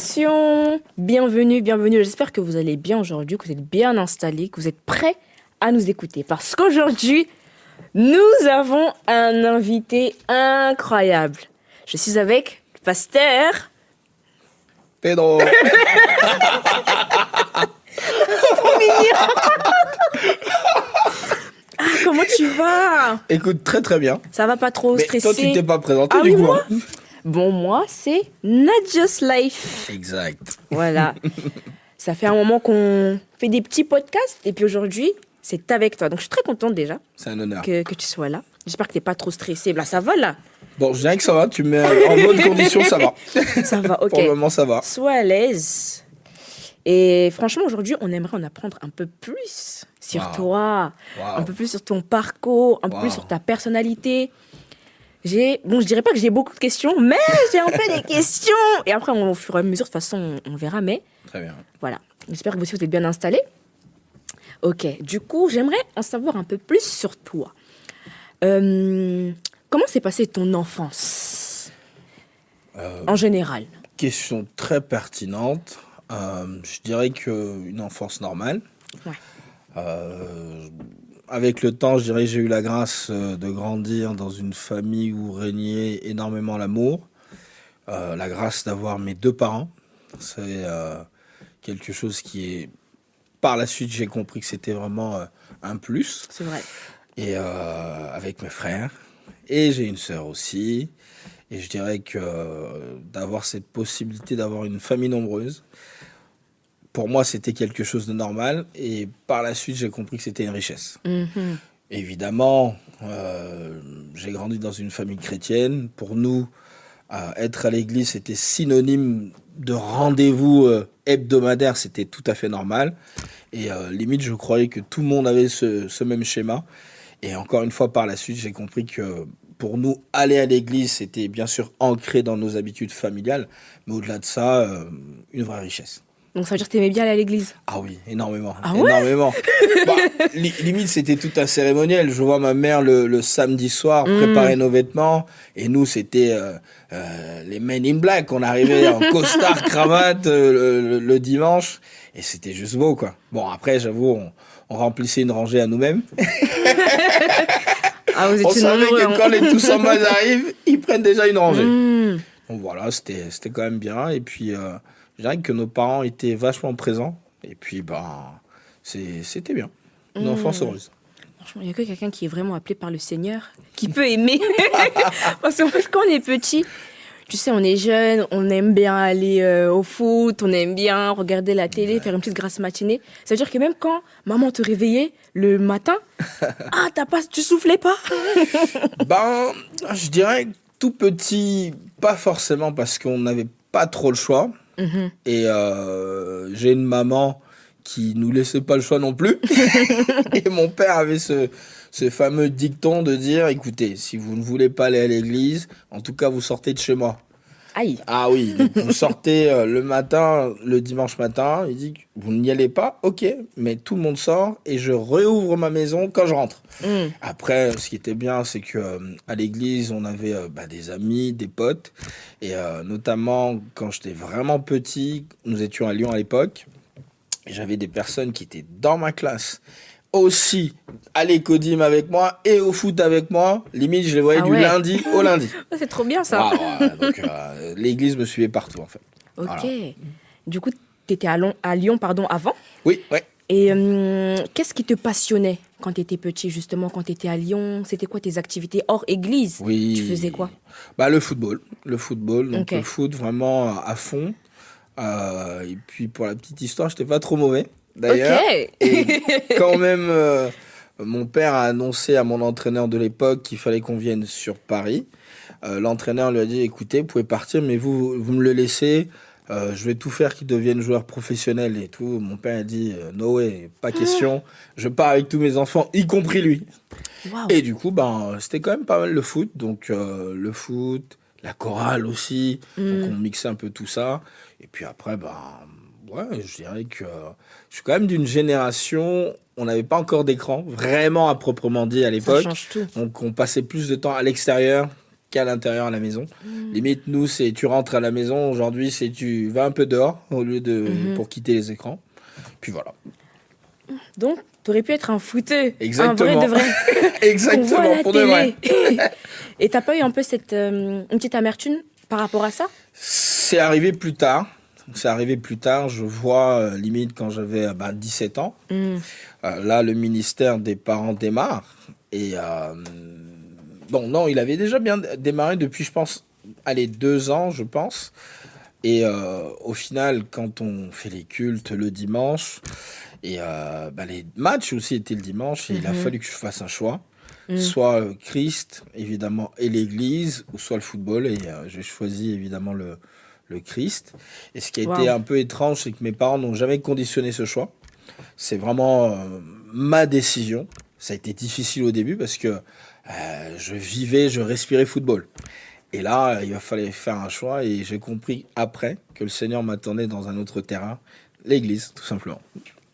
Salutations, bienvenue. J'espère que vous allez bien aujourd'hui, que vous êtes bien installés, que vous êtes prêts à nous écouter. Parce qu'aujourd'hui, nous avons un invité incroyable. Je suis avec le pasteur Pedro. Trop mignon. Ah, comment tu vas? Écoute, très très bien. Ça va pas trop Mais stressé? toi, tu t'es pas présenté Ah du oui, coup. moi hein. Bon, moi, c'est Nadia's Life. Exact. Voilà. Ça fait un moment qu'on fait des petits podcasts et puis aujourd'hui, c'est avec toi. Donc, je suis très contente déjà C'est un honneur. que tu sois là. J'espère que tu n'es pas trop stressée. Là, ça va là? Bon, je dirais que ça va. Tu me mets en bonne condition, ça va. Ça va, ok. Pour le moment, ça va. Sois à l'aise. Et franchement, aujourd'hui, on aimerait en apprendre un peu plus sur Wow. toi, Wow. un peu plus sur ton parcours, un peu plus Wow. sur ta personnalité. Je dirais pas que j'ai beaucoup de questions, mais j'ai un peu des questions. Et après, au fur et à mesure, de toute façon, on verra. Mais Très bien. voilà. J'espère que vous aussi, vous êtes bien installés. Ok. Du coup, j'aimerais en savoir un peu plus sur toi. Comment s'est passée ton enfance en général? Question très pertinente. Je dirais qu'une enfance normale. Ouais. Avec le temps, je dirais que j'ai eu la grâce de grandir dans une famille où régnait énormément l'amour. La grâce d'avoir mes deux parents. C'est quelque chose qui est... Par la suite, j'ai compris que c'était vraiment un plus. C'est vrai. Et avec mes frères. Et j'ai une sœur aussi. Et je dirais que d'avoir cette possibilité d'avoir une famille nombreuse, pour moi, c'était quelque chose de normal. Et par la suite, j'ai compris que c'était une richesse. Mhm. Évidemment, j'ai grandi dans une famille chrétienne. Pour nous, être à l'église, c'était synonyme de rendez-vous hebdomadaire. C'était tout à fait normal. Et limite, je croyais que tout le monde avait ce même schéma. Et encore une fois, par la suite, j'ai compris que pour nous, aller à l'église, c'était bien sûr ancré dans nos habitudes familiales. Mais au-delà de ça, une vraie richesse. Donc, ça veut dire que tu aimais bien aller à l'église? Ah oui, énormément. Ah ouais? Énormément. Bah, limite, c'était tout un cérémoniel. Je vois ma mère le samedi soir préparer nos vêtements. Et nous, c'était les Men in Black. On arrivait en costard, cravate le dimanche. Et c'était juste beau, quoi. Bon, après, j'avoue, on remplissait une rangée à nous-mêmes. Ah, vous On étiez savait nombreux, que quand les Toussaint arrivent, ils prennent déjà une rangée. Hmm. Donc voilà, c'était quand même bien. Et puis, je dirais que nos parents étaient vachement présents. Et puis, c'était bien. Une enfance heureuse. Franchement, il n'y a que quelqu'un qui est vraiment appelé par le Seigneur qui peut aimer. Parce que quand on est petit, tu sais, on est jeune, on aime bien aller au foot, on aime bien regarder la télé, faire une petite grasse matinée. Ça veut dire que même quand maman te réveillait le matin, tu soufflais pas. Je dirais que tout petit, pas forcément parce qu'on n'avait pas trop le choix. Et j'ai une maman qui nous laissait pas le choix non plus. Et mon père avait ce fameux dicton de dire, écoutez, si vous ne voulez pas aller à l'église, en tout cas, vous sortez de chez moi. Aïe. Ah oui, donc vous sortez le matin, le dimanche matin, il dit, vous n'y allez pas, ok, mais tout le monde sort et je réouvre ma maison quand je rentre. Après, ce qui était bien, c'est que à l'église, on avait des amis, des potes, et notamment quand j'étais vraiment petit, nous étions à Lyon à l'époque, et j'avais des personnes qui étaient dans ma classe, aussi à l'écodim avec moi et au foot avec moi. Limite, je les voyais du lundi au lundi. C'est trop bien ça. Donc, l'église me suivait partout en fait. Ok. Voilà. Du coup, tu étais à Lyon avant. Oui, ouais. Et qu'est-ce qui te passionnait quand tu étais petit, justement, quand tu étais à Lyon? C'était quoi tes activités hors église? Oui. Tu faisais quoi? Le football. Donc Ok. le foot vraiment à fond. Et puis pour la petite histoire, j'étais pas trop mauvais d'ailleurs. Ok. Et quand même, mon père a annoncé à mon entraîneur de l'époque qu'il fallait qu'on vienne sur Paris. L'entraîneur lui a dit, écoutez, vous pouvez partir, mais vous me le laissez. Je vais tout faire qu'il devienne joueur professionnel et tout. Mon père a dit, no way, pas question. Je pars avec tous mes enfants, y compris lui. Waouh. Et du coup, c'était quand même pas mal le foot. Donc, le foot, la chorale aussi. Donc, on mixait un peu tout ça. Et puis après, je dirais que je suis quand même d'une génération, on n'avait pas encore d'écran, vraiment à proprement dit à Ça l'époque. change tout. Donc, on passait plus de temps à l'extérieur qu'à l'intérieur à la maison. Limite, nous, c'est tu rentres à la maison. Aujourd'hui, c'est tu vas un peu dehors au lieu de pour quitter les écrans. Puis voilà. Donc, t'aurais pu être un footeux. Exactement. Un vrai de vrai. Exactement, On voit à la pour de vrai. Et t'as pas eu un peu cette une petite amertume par rapport à ça? C'est arrivé plus tard. Je vois, limite, quand j'avais 17 ans. Là, le ministère des parents démarre. Et bon, non, il avait déjà bien démarré depuis, je pense, 2 ans, je pense. Et au final, quand on fait les cultes le dimanche, et les matchs aussi étaient le dimanche, et il a fallu que je fasse un choix. Soit Christ, évidemment, et l'Église, ou soit le football. Et j'ai choisi, évidemment, le Christ. Et ce qui a été un peu étrange, c'est que mes parents n'ont jamais conditionné ce choix. C'est vraiment ma décision. Ça a été difficile au début parce que je respirais football. Et là, il fallait faire un choix et j'ai compris après que le Seigneur m'attendait dans un autre terrain, l'église, tout simplement.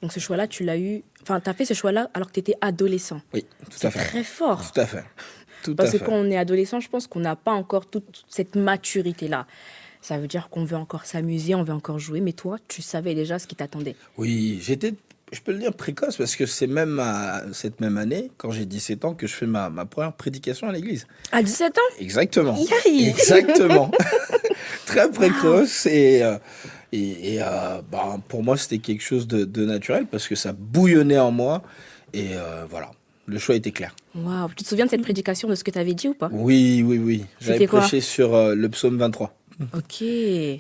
Donc ce choix-là, tu l'as eu... Enfin, tu as fait ce choix-là alors que tu étais adolescent. Oui, tout à fait. C'est très fort. Tout à fait. Parce que quand on est adolescent, je pense qu'on n'a pas encore toute cette maturité-là. Ça veut dire qu'on veut encore s'amuser, on veut encore jouer. Mais toi, tu savais déjà ce qui t'attendait. Oui, j'étais, je peux le dire, précoce parce que c'est même cette même année, quand j'ai 17 ans, que je fais ma première prédication à l'église. À 17 ans? Exactement. Yay. Exactement. Très précoce. Pour moi, c'était quelque chose de naturel parce que ça bouillonnait en moi. Et voilà, le choix était clair. Waouh. Tu te souviens de cette prédication, de ce que tu avais dit ou pas? Oui. J'avais prêché sur le psaume 23. Ok.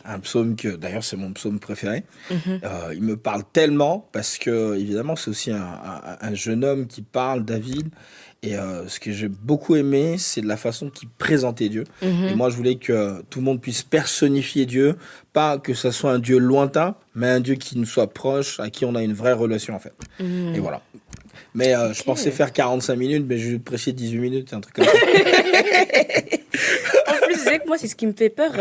Un psaume que, d'ailleurs, c'est mon psaume préféré. Il me parle tellement parce que, évidemment, c'est aussi un jeune homme qui parle, David. Et ce que j'ai beaucoup aimé, c'est de la façon qu'il présentait Dieu. Et moi, je voulais que tout le monde puisse personnifier Dieu. Pas que ce soit un Dieu lointain, mais un Dieu qui nous soit proche, à qui on a une vraie relation, en fait. Et voilà. Mais je pensais faire 45 minutes, mais j'ai prêché 18 minutes, un truc comme ça. En plus, tu sais que moi, c'est ce qui me fait peur.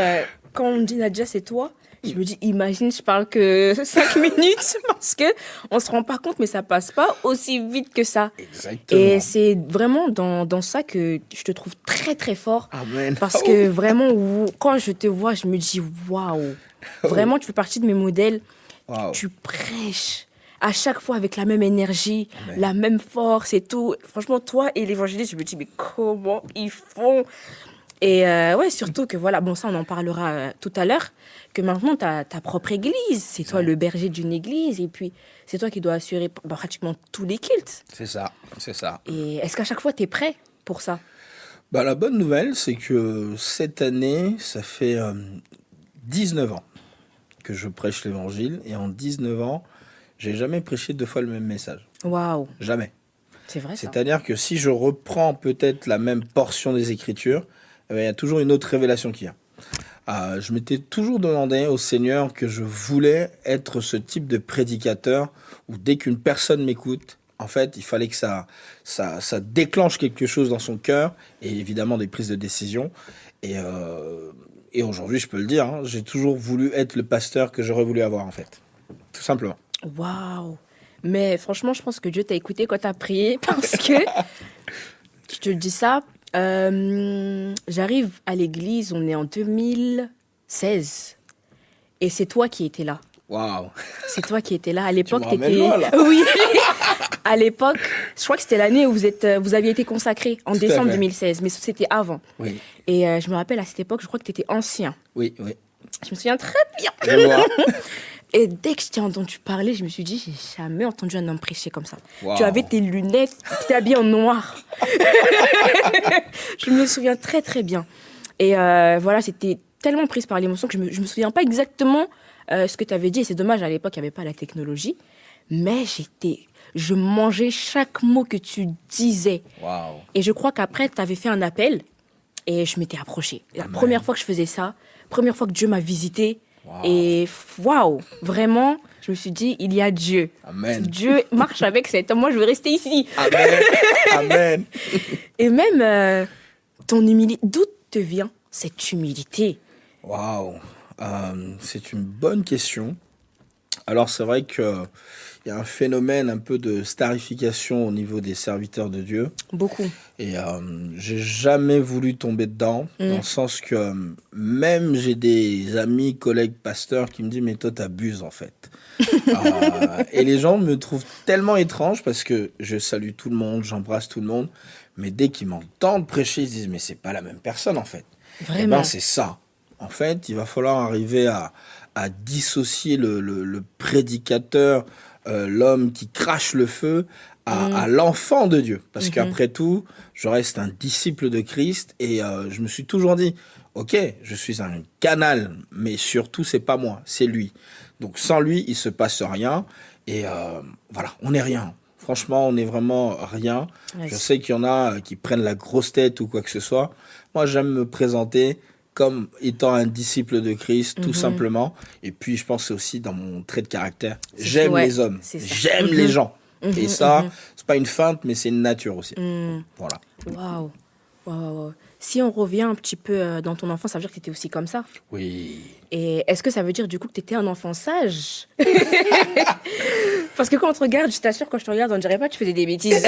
Quand on me dit Nadia, c'est toi, je me dis, imagine, je parle que 5 minutes parce que on se rend pas compte, mais ça passe pas aussi vite que ça. Exactement. Et c'est vraiment dans ça que je te trouve très, très fort. Amen. Parce que vraiment, quand je te vois, je me dis, waouh, vraiment, tu fais partie de mes modèles. Wow. Tu prêches à chaque fois avec la même énergie, Amen. la même force et tout. Franchement, toi et l'évangéliste, je me dis, mais comment ils font? Et ouais, surtout que voilà, bon, ça, on en parlera tout à l'heure, que maintenant, tu as ta propre église. C'est toi le berger d'une église. Et puis, c'est toi qui dois assurer pratiquement tous les cultes. C'est ça. Et est-ce qu'à chaque fois, tu es prêt pour ça? La bonne nouvelle, c'est que cette année, ça fait 19 ans que je prêche l'évangile. Et en 19 ans, j'ai jamais prêché 2 fois le même message. Waouh. Jamais. C'est vrai, ça. C'est-à-dire que si je reprends peut-être la même portion des Écritures, il y a toujours une autre révélation qui vient. Je m'étais toujours demandé au Seigneur que je voulais être ce type de prédicateur où dès qu'une personne m'écoute, en fait, il fallait que ça déclenche quelque chose dans son cœur et évidemment des prises de décision. Et aujourd'hui, je peux le dire, j'ai toujours voulu être le pasteur que j'aurais voulu avoir, en fait. Tout simplement. Waouh. Mais franchement, je pense que Dieu t'a écouté quand t'as prié parce que, je te dis ça, j'arrive à l'église, on est en 2016 et c'est toi qui étais là. Waouh. C'est toi qui étais là. À l'époque, Tu me ramènes loin, là. Oui. À l'époque, je crois que c'était l'année où vous aviez été consacré, en Tout à décembre fait. 2016, mais c'était avant. Oui. Et je me rappelle, à cette époque, je crois que tu étais ancien. Oui. Je me souviens très bien. Je vois. Et dès que je t'ai entendu parler, je me suis dit, j'ai jamais entendu un homme prêcher comme ça. Wow. Tu avais tes lunettes, tu étais habillé en noir. Je me souviens très très bien. Et voilà, j'étais tellement prise par l'émotion que je me souviens pas exactement ce que tu avais dit. Et c'est dommage, à l'époque, il n'y avait pas la technologie. Mais je mangeais chaque mot que tu disais. Wow. Et je crois qu'après, tu avais fait un appel et je m'étais approchée. La première fois que je faisais ça, première fois que Dieu m'a visité. Wow. Et waouh, vraiment, je me suis dit, il y a Dieu. Amen. Dieu marche avec cet homme. Moi, je veux rester ici. Amen. Amen. Et même ton humilité, d'où te vient cette humilité? Waouh. C'est une bonne question. Alors, c'est vrai qu'il y a un phénomène un peu de starification au niveau des serviteurs de Dieu. Beaucoup. Et j'ai jamais voulu tomber dedans, dans le sens que même j'ai des amis, collègues, pasteurs qui me disent mais toi t'abuses en fait. Et les gens me trouvent tellement étrange parce que je salue tout le monde, j'embrasse tout le monde, mais dès qu'ils m'entendent prêcher, ils se disent mais c'est pas la même personne en fait. Eh Vraiment. ben c'est ça. En fait, il va falloir arriver à dissocier le prédicateur, l'homme qui crache le feu, à l'enfant de Dieu. Parce qu'après tout, je reste un disciple de Christ et je me suis toujours dit, ok, je suis un canal, mais surtout, c'est pas moi, c'est lui. Donc sans lui, il se passe rien et voilà, on n'est rien. Franchement, on n'est vraiment rien. Ouais, Je sais qu'il y en a qui prennent la grosse tête ou quoi que ce soit. Moi, j'aime me présenter comme étant un disciple de Christ, tout simplement. Et puis, je pense que c'est aussi dans mon trait de caractère. J'aime ouais, les hommes, c'est ça. j'aime les gens. Et ça, c'est pas une feinte, mais c'est une nature aussi. Voilà. Waouh. Waouh. Si on revient un petit peu dans ton enfance, ça veut dire que tu étais aussi comme ça. Oui. Et est-ce que ça veut dire du coup que tu étais un enfant sage? Parce que quand on te regarde, je t'assure, quand je te regarde, on ne dirait pas que tu faisais des bêtises.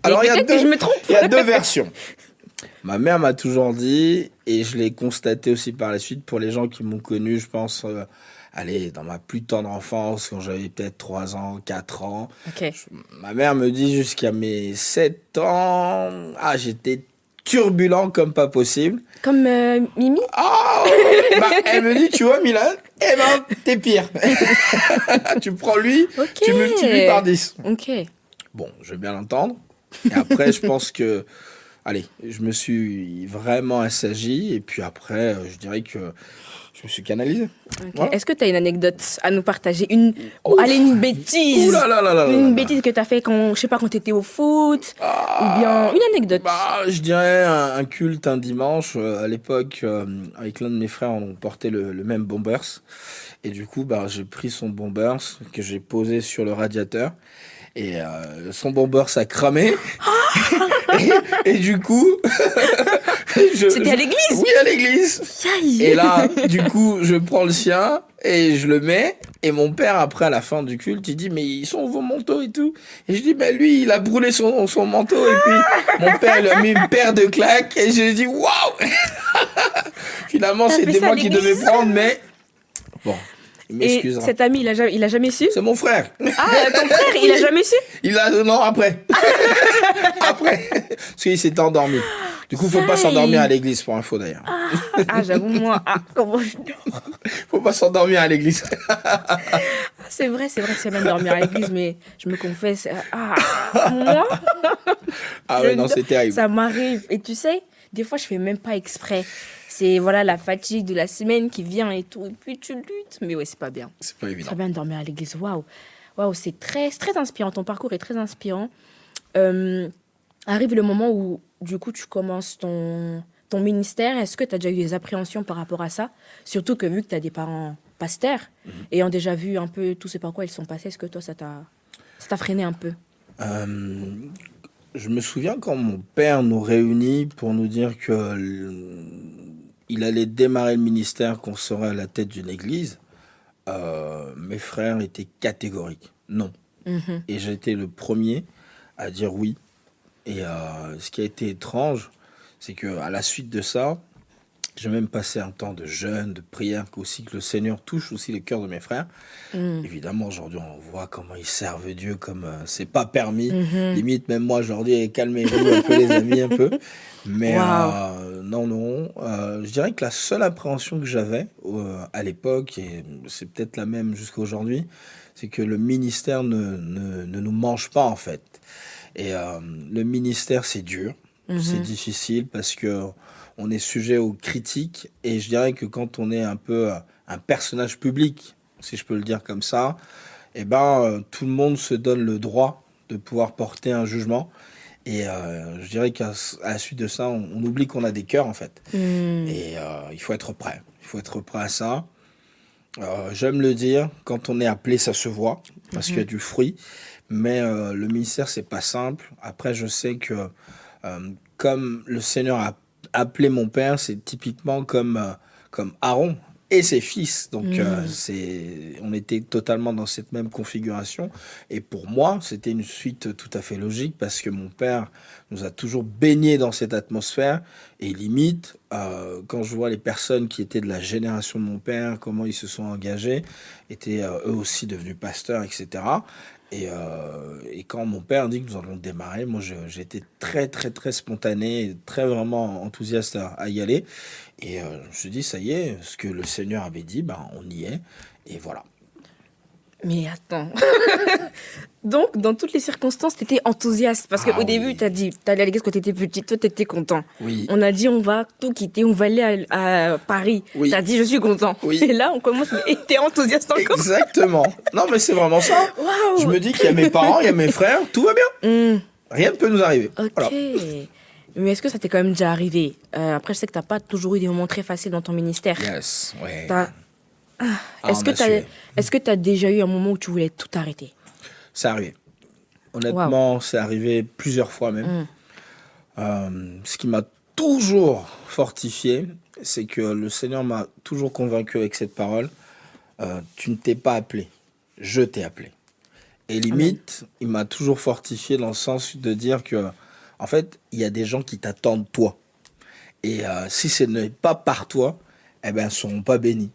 Alors, il y a peut-être que je me trompe. il y a deux versions. Ma mère m'a toujours dit, et je l'ai constaté aussi par la suite, pour les gens qui m'ont connu, je pense, allez, dans ma plus tendre enfance, quand j'avais peut-être 3 ans, 4 ans. Ok. Ma mère me dit jusqu'à mes 7 ans, j'étais turbulent comme pas possible. Comme Mimi? Elle me dit, tu vois, Milan, eh ben, t'es pire. Tu prends lui, Ok. tu multiplies par 10. Ok. Bon, je veux bien l'entendre. Et après, je pense que, allez, je me suis vraiment assagi. Et puis après, je dirais que je me suis canalisé. Ok. Voilà. Est-ce que tu as une anecdote à nous partager? Allez, une bêtise. Ouh là là là là là Une là. bêtise que tu as fait quand, je sais pas, quand tu étais au foot. Ou bien une anecdote. Je dirais un culte un dimanche. À l'époque, avec l'un de mes frères, on portait le même Bombers. Et du coup, j'ai pris son Bombers que j'ai posé sur le radiateur. Et son Bombers a cramé. et du coup... C'était à l'église? Oui, à l'église. Aïe. Et là, du coup, je prends le sien et je le mets. Et mon père, après, à la fin du culte, il dit, mais ils sont où vos manteaux et tout? Et je dis, lui, il a brûlé son manteau. Et puis, mon père, il a mis une paire de claques. Et je dis, waouh! Finalement, T'as fait c'était ça à moi qui devais l'église? prendre, mais bon, il Et m'excuse. cet ami, il a jamais su? C'est mon frère. Ah, ton frère, il a jamais su? Non, après. Après. Parce qu'il s'était endormi. Du coup, faut pas Aïe. s'endormir à l'église, pour info d'ailleurs. J'avoue, moi, comment je dors? Faut pas s'endormir à l'église. C'est vrai, c'est même dormir à l'église, mais je me confesse, moi, Non, c'est terrible. ça m'arrive. Et tu sais, des fois, je fais même pas exprès. C'est, voilà, la fatigue de la semaine qui vient et tout, et puis tu luttes. Mais ouais, c'est pas bien. C'est pas évident. Très bien de dormir à l'église, waouh. Waouh, c'est très inspirant, ton parcours est très inspirant. Arrive le moment où, du coup, tu commences ton ministère. Est-ce que tu as déjà eu des appréhensions par rapport à ça? Surtout que vu que tu as des parents pasteurs, ayant déjà vu un peu tout ce par quoi ils sont passés, est-ce que toi, ça t'a freiné un peu? Je me souviens quand mon père nous réunit pour nous dire que il allait démarrer le ministère, qu'on serait à la tête d'une église. Mes frères étaient catégoriques. Non. Et j'ai été le premier à dire oui. Et ce qui a été étrange, c'est que à la suite de ça, j'ai même passé un temps de jeûne, de prière, aussi que le Seigneur touche aussi les cœurs de mes frères. Évidemment, aujourd'hui, on voit comment ils servent Dieu comme c'est pas permis. Limite, même moi, je leur dis, calmez-vous un peu, les amis, un peu. Mais non. Je dirais que la seule appréhension que j'avais à l'époque, et c'est peut-être la même jusqu'à aujourd'hui, c'est que le ministère ne nous mange pas, en fait. Et le ministère, c'est dur, c'est difficile parce que on est sujet aux critiques. Et je dirais que quand on est un peu un personnage public, si je peux le dire comme ça, tout le monde se donne le droit de pouvoir porter un jugement. Et je dirais qu'à la suite de ça, on oublie qu'on a des cœurs, en fait. Et il faut être prêt. Il faut être prêt à ça. J'aime le dire, quand on est appelé, ça se voit, parce qu'il y a du fruit. Mais le ministère, c'est pas simple. Après, je sais que comme le Seigneur a appelé mon père, c'est typiquement comme Aaron. et ses fils. Donc, on était totalement dans cette même configuration. Et pour moi, c'était une suite tout à fait logique parce que mon père nous a toujours baignés dans cette atmosphère. Et limite, quand je vois les personnes qui étaient de la génération de mon père, comment ils se sont engagés, étaient eux aussi devenus pasteurs, etc. Et quand mon père dit que nous allons démarrer, moi j'étais très très très spontané, et très vraiment enthousiaste à y aller. Et je me suis dit, ça y est, ce que le Seigneur avait dit, ben, on y est. Et voilà. Mais attends. Donc, dans toutes les circonstances, tu étais enthousiaste. Parce qu'au début, tu as dit, tu allé à l'église quand tu étais petite, toi, tu étais content. Oui. On a dit, on va tout quitter, on va aller à Paris. Oui. Tu as dit, je suis content. Oui. Et là, on commence, mais tu es enthousiaste encore. Exactement. Non, mais c'est vraiment ça. Waouh. Je me dis qu'il y a mes parents, il y a mes frères, tout va bien. Rien ne peut nous arriver. Ok. Voilà. Mais est-ce que ça t'est quand même déjà arrivé? Après, je sais que tu n'as pas toujours eu des moments très faciles dans ton ministère. Yes, ouais. Est-ce que tu as déjà eu un moment où tu voulais tout arrêter? C'est arrivé. Honnêtement, c'est arrivé plusieurs fois même. Ce qui m'a toujours fortifié, c'est que le Seigneur m'a toujours convaincu avec cette parole. Tu ne t'es pas appelé, je t'ai appelé. Et limite, il m'a toujours fortifié dans le sens de dire que, en fait, il y a des gens qui t'attendent toi. Et si ce n'est pas par toi, eh ben, ils ne seront pas bénis.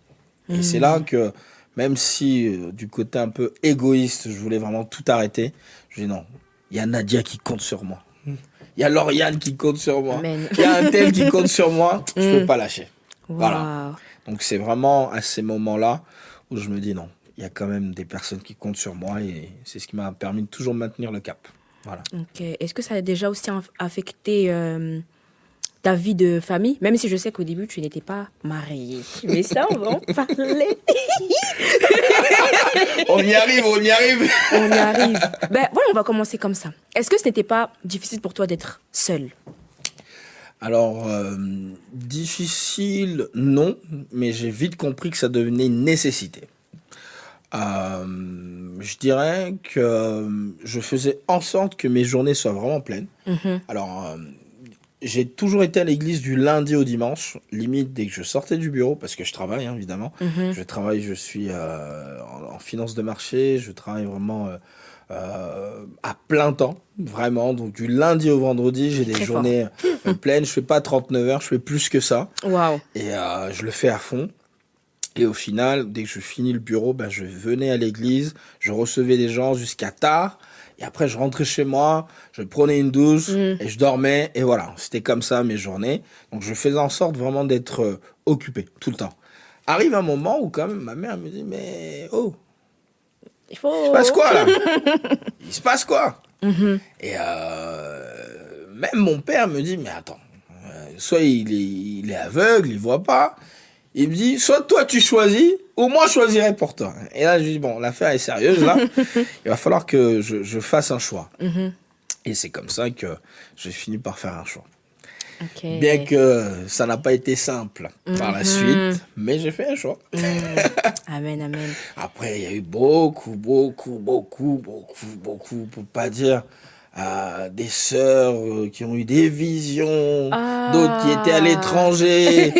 Et c'est là que, même si du côté un peu égoïste, je voulais vraiment tout arrêter, je dis non, il y a Nadia qui compte sur moi. Il y a Lauriane qui compte sur moi. Il y a un tel qui compte sur moi, je ne peux pas lâcher. Wow. Voilà. Donc c'est vraiment à ces moments-là où je me dis non, il y a quand même des personnes qui comptent sur moi et c'est ce qui m'a permis de toujours maintenir le cap. Voilà. Ok. Est-ce que ça a déjà aussi affecté ta vie de famille? Même si je sais qu'au début, tu n'étais pas mariée. Mais ça, on va en parler. On y arrive, on y arrive. On y arrive. Ben voilà, on va commencer comme ça. Est-ce que ce n'était pas difficile pour toi d'être seule? Alors, difficile, non, mais j'ai vite compris que ça devenait une nécessité. Je dirais que je faisais en sorte que mes journées soient vraiment pleines. Alors, j'ai toujours été à l'église du lundi au dimanche, limite dès que je sortais du bureau, parce que je travaille, hein, évidemment. Je travaille, je suis en finance de marché, je travaille vraiment à plein temps, vraiment. Donc, du lundi au vendredi, j'ai des Très journées pleines. Je fais pas 39 heures, je fais plus que ça. Waouh. Et je le fais à fond. Et au final, dès que je finis le bureau, ben, je venais à l'église, je recevais des gens jusqu'à tard. Et après, je rentrais chez moi, je prenais une douche et je dormais. Et voilà, c'était comme ça mes journées. Donc, je faisais en sorte vraiment d'être occupé tout le temps. Arrive un moment où quand même ma mère me dit, mais oh, Il faut... il se passe quoi là? Il se passe quoi? Et même mon père me dit, mais attends, soit il est aveugle, il voit pas. Il me dit, soit toi tu choisis, ou moi je choisirai pour toi. Et là, je lui dis, bon, l'affaire est sérieuse, là. Il va falloir que je fasse un choix. Et c'est comme ça que j'ai fini par faire un choix. Okay. Bien que ça n'a pas été simple par la suite, mais j'ai fait un choix. Amen, amen. Après, il y a eu beaucoup, pour pas dire, des sœurs qui ont eu des visions, d'autres qui étaient à l'étranger.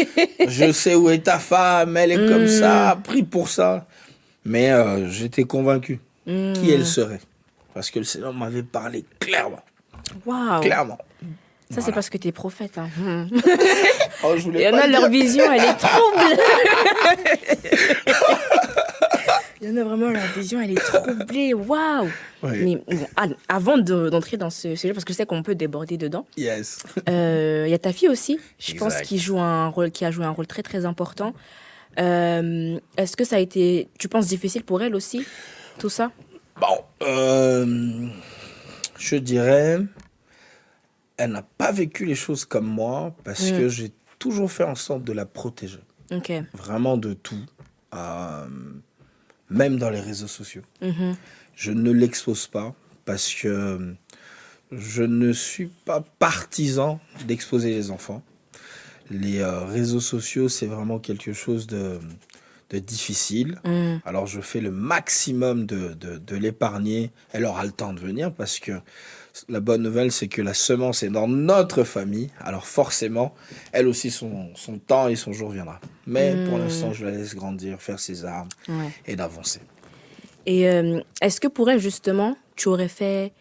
Je sais où est ta femme, elle est comme ça, prie pour ça. Mais j'étais convaincu qui elle serait. Parce que le Seigneur m'avait parlé clairement. Waouh. Clairement. Ça, Voilà. c'est parce que t'es prophète. Hein. Oh, je voulais Il y en pas a, le leur dire. vision, elle est trouble. Il y en a vraiment, leur vision, elle est troublée. Waouh. Oui. Mais bon, avant d'entrer dans ce sujet, parce que je sais qu'on peut déborder dedans, Yes. il y a ta fille aussi, je pense, Exact. qui a joué un rôle très, très important. Est-ce que ça a été, tu penses, difficile pour elle aussi, tout ça? Bon, je dirais, elle n'a pas vécu les choses comme moi parce que j'ai toujours fait en sorte de la protéger. Ok. Vraiment de tout. Même dans les réseaux sociaux. Je ne l'expose pas parce que je ne suis pas partisan d'exposer les enfants. Les réseaux sociaux, c'est vraiment quelque chose de difficile. Alors, je fais le maximum de l'épargner. Elle aura le temps de venir parce que La bonne nouvelle, c'est que la semence est dans notre famille. Alors forcément, elle aussi, son temps et son jour viendra. Mais pour l'instant, je la laisse grandir, faire ses armes Ouais. et d'avancer. Et est-ce que pour elle, justement, tu aurais fait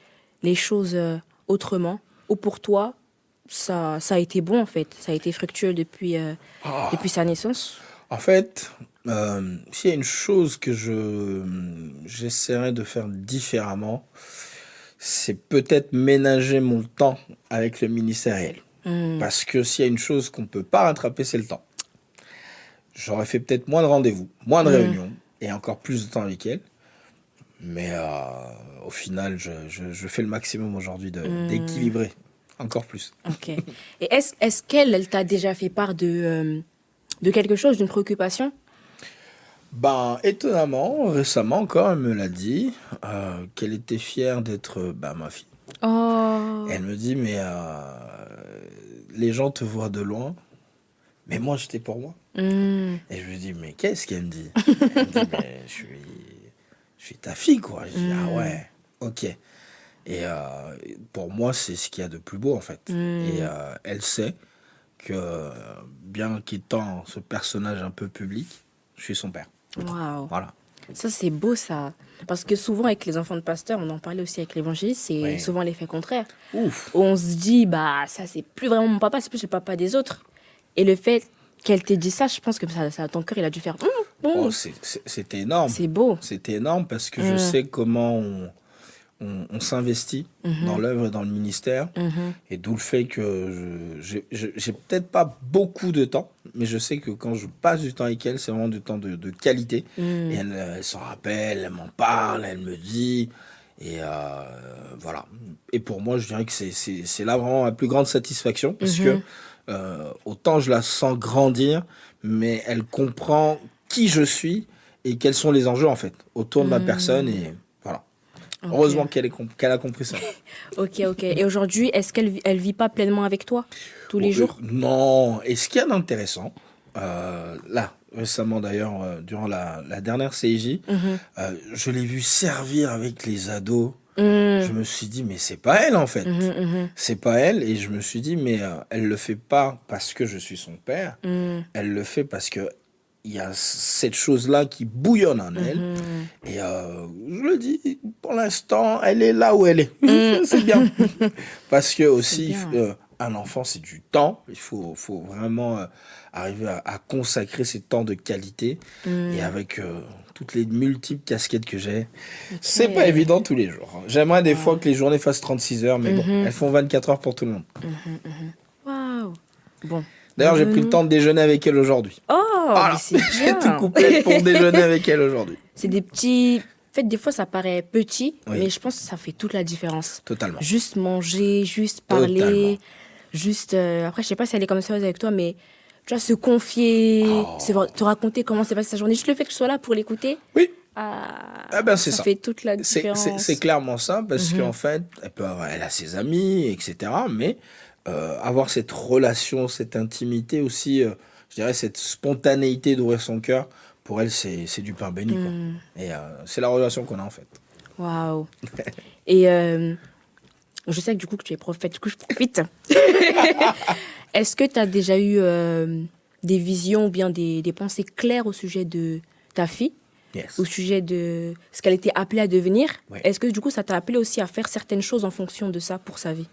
les choses autrement? Ou pour toi, ça a été bon, en fait? Ça a été fructueux depuis sa naissance? En fait, s'il y a une chose que j'essaierais de faire différemment, c'est peut-être ménager mon temps avec le ministériel. Parce que s'il y a une chose qu'on ne peut pas rattraper, c'est le temps. J'aurais fait peut-être moins de rendez-vous, moins de réunions, et encore plus de temps avec elle. Mais au final, je fais le maximum aujourd'hui d'équilibrer encore plus. Ok. Et est-ce qu'elle elle t'a déjà fait part de quelque chose, d'une préoccupation? Ben, étonnamment, récemment encore, elle me l'a dit, qu'elle était fière d'être ma fille. Oh. Et elle me dit, mais les gens te voient de loin, mais moi, j'étais pour moi. Et je lui dis, mais qu'est-ce qu'elle me dit? Elle me dit, mais je suis ta fille, quoi. Je dis, ah ouais, ok. Et pour moi, c'est ce qu'il y a de plus beau, en fait. Et elle sait que, bien qu'étant ce personnage un peu public, je suis son père. Waouh. Voilà. Ça, c'est beau, ça. Parce que souvent, avec les enfants de pasteurs, on en parlait aussi avec l'évangéliste, c'est Oui. souvent l'effet contraire. Ouf. Où on se dit, bah, ça, c'est plus vraiment mon papa, c'est plus le papa des autres. Et le fait qu'elle t'ait dit ça, je pense que ton cœur, il a dû faire. Oh, c'était énorme. C'est beau. C'était énorme parce que je sais comment on s'investit dans l'œuvre et dans le ministère. Et d'où le fait que j'ai peut-être pas beaucoup de temps, mais je sais que quand je passe du temps avec elle, c'est vraiment du temps de qualité. Et elle s'en rappelle, elle m'en parle, elle me dit. Et voilà. Et pour moi, je dirais que c'est là vraiment la plus grande satisfaction parce que autant je la sens grandir, mais elle comprend qui je suis et quels sont les enjeux en fait autour de ma personne. Et voilà. Ok. Heureusement qu'elle a compris ça. Ok. Et aujourd'hui, est-ce qu'elle vit pas pleinement avec toi tous les jours? Non. Et ce qu'il y a d'intéressant, là, récemment d'ailleurs, durant la dernière CIJ, je l'ai vue servir avec les ados. Je me suis dit, mais c'est pas elle en fait. C'est pas elle. Et je me suis dit, mais elle le fait pas parce que je suis son père. Elle le fait parce que il y a cette chose-là qui bouillonne en elle. Et je le dis, pour l'instant, elle est là où elle est. C'est bien. Parce que aussi, un enfant, c'est du temps. Il faut vraiment arriver à consacrer ces temps de qualité. Et avec toutes les multiples casquettes que j'ai, c'est pas évident tous les jours. J'aimerais des fois que les journées fassent 36 heures, mais bon, elles font 24 heures pour tout le monde. Waouh. Bon. D'ailleurs, j'ai pris le temps de déjeuner avec elle aujourd'hui. Oh, Voilà, mais c'est j'ai bien. tout coupé pour déjeuner avec elle aujourd'hui. C'est des petits. En fait, des fois, ça paraît petit, Oui. mais je pense que ça fait toute la différence. Totalement. Juste manger, juste parler, Totalement. juste. Après, je sais pas si elle est comme ça avec toi, mais tu vois, se confier, te raconter comment s'est passée sa journée. Juste le fait que je sois là pour l'écouter, Oui. Ah ben c'est ça. fait toute la différence. C'est clairement ça, parce qu'en fait, elle a ses amis, etc. Mais avoir cette relation, cette intimité aussi, je dirais cette spontanéité d'ouvrir son cœur, pour elle, c'est du pain béni. Quoi. Et c'est la relation qu'on a en fait. Waouh. Et je sais que du coup que tu es prophète, du coup je profite. Est-ce que tu as déjà eu des visions ou bien des pensées claires au sujet de ta fille? Yes. Au sujet de ce qu'elle était appelée à devenir? Oui. Est-ce que du coup ça t'a appelé aussi à faire certaines choses en fonction de ça pour sa vie?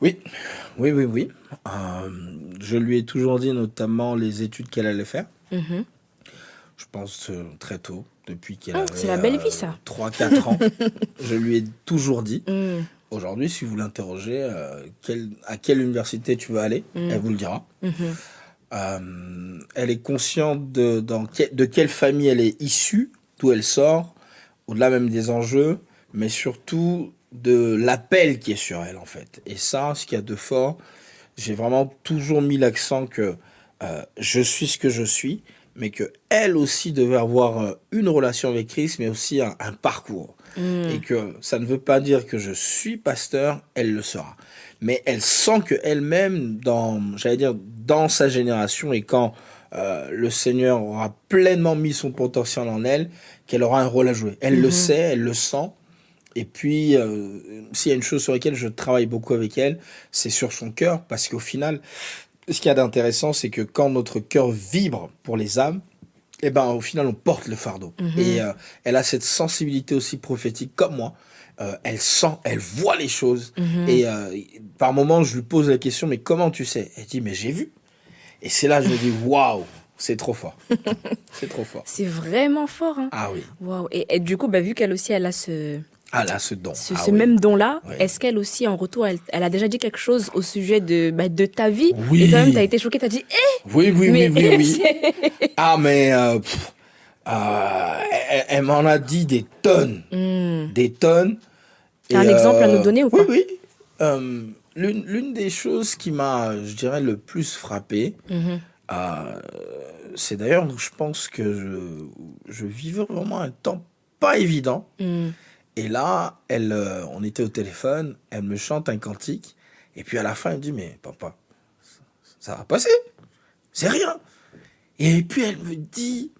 Oui. Je lui ai toujours dit notamment les études qu'elle allait faire. Je pense très tôt, depuis qu'elle avait c'est la belle vie, ça. 3-4 ans. Je lui ai toujours dit. Aujourd'hui, si vous l'interrogez, à quelle université tu veux aller, elle vous le dira. Elle est consciente de quelle famille elle est issue, d'où elle sort, au-delà même des enjeux, mais surtout de l'appel qui est sur elle, en fait. Et ça, ce qu'il y a de fort, j'ai vraiment toujours mis l'accent que je suis ce que je suis, mais que elle aussi devait avoir une relation avec Christ, mais aussi un parcours. Et que ça ne veut pas dire que je suis pasteur, elle le sera. Mais elle sent que elle-même, dans sa génération, et quand le Seigneur aura pleinement mis son potentiel en elle, qu'elle aura un rôle à jouer. Elle le sait, elle le sent, Et puis, s'il y a une chose sur laquelle je travaille beaucoup avec elle, c'est sur son cœur, parce qu'au final, ce qu'il y a d'intéressant, c'est que quand notre cœur vibre pour les âmes, eh ben, au final, on porte le fardeau. Et elle a cette sensibilité aussi prophétique comme moi. Elle sent, elle voit les choses. Et par moments, je lui pose la question, mais comment tu sais? Elle dit, mais j'ai vu. Et c'est là que je me dis, waouh, c'est trop fort. C'est trop fort. C'est vraiment fort, hein. Ah oui. Waouh. Et du coup, bah, vu qu'elle aussi, elle a Ah là, ce don. ce, Ah ce oui. même don-là, Oui. est-ce qu'elle aussi, en retour, elle a déjà dit quelque chose au sujet de ta vie? Oui. Et toi-même, t'as été choquée, t'as dit, Oui, oui, mais oui, oui, oui. Ah, mais elle m'en a dit des tonnes. Des tonnes. T'as un exemple à nous donner ou oui, pas? oui. L'une des choses qui m'a, je dirais, le plus frappé, c'est d'ailleurs, je pense que je vivais vraiment un temps pas évident. Et là, on était au téléphone, elle me chante un cantique, et puis à la fin, elle me dit, mais papa, ça va passer, c'est rien. Et puis elle me dit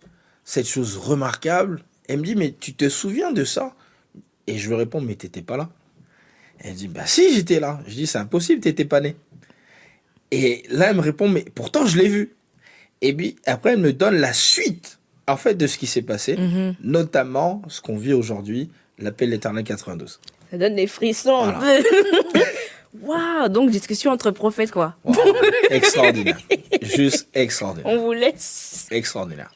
cette chose remarquable, elle me dit, mais tu te souviens de ça? Et je lui réponds, mais t'étais pas là. Elle dit, bah si, j'étais là. Je dis, c'est impossible, t'étais pas né. Et là, elle me répond, mais pourtant, je l'ai vu. Et puis, après, elle me donne la suite, en fait, de ce qui s'est passé, notamment ce qu'on vit aujourd'hui, l'appel d'Éternel 92. Ça donne des frissons un Voilà. peu. Waouh, donc discussion entre prophètes, quoi. Wow. Extraordinaire. Juste extraordinaire. On vous laisse. Extraordinaire.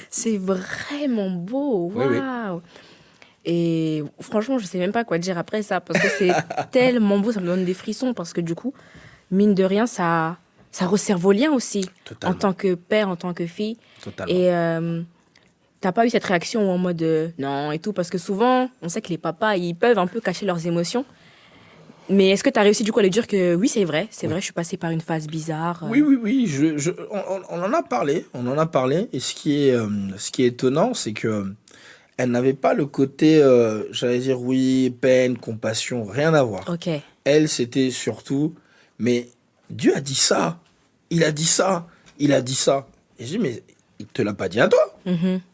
C'est vraiment beau. Oui, oui. Waouh. Et franchement, je sais même pas quoi dire après ça, parce que c'est tellement beau, ça me donne des frissons, parce que du coup, mine de rien, ça resserre vos liens aussi, Totalement. en tant que père, en tant que fille. Totalement. Et t'as pas eu cette réaction en mode non et tout, parce que souvent, on sait que les papas, ils peuvent un peu cacher leurs émotions. Mais est-ce que tu as réussi du coup à lui dire que oui, c'est vrai, je suis passée par une phase bizarre. Oui, oui, oui. On en a parlé. On en a parlé. Et ce qui est étonnant, c'est que elle n'avait pas le côté, j'allais dire, oui, peine, compassion, rien à voir. Ok. Elle, c'était surtout, mais Dieu a dit ça. Il a dit ça. Il a dit ça. Et je dis, mais il te l'a pas dit à toi.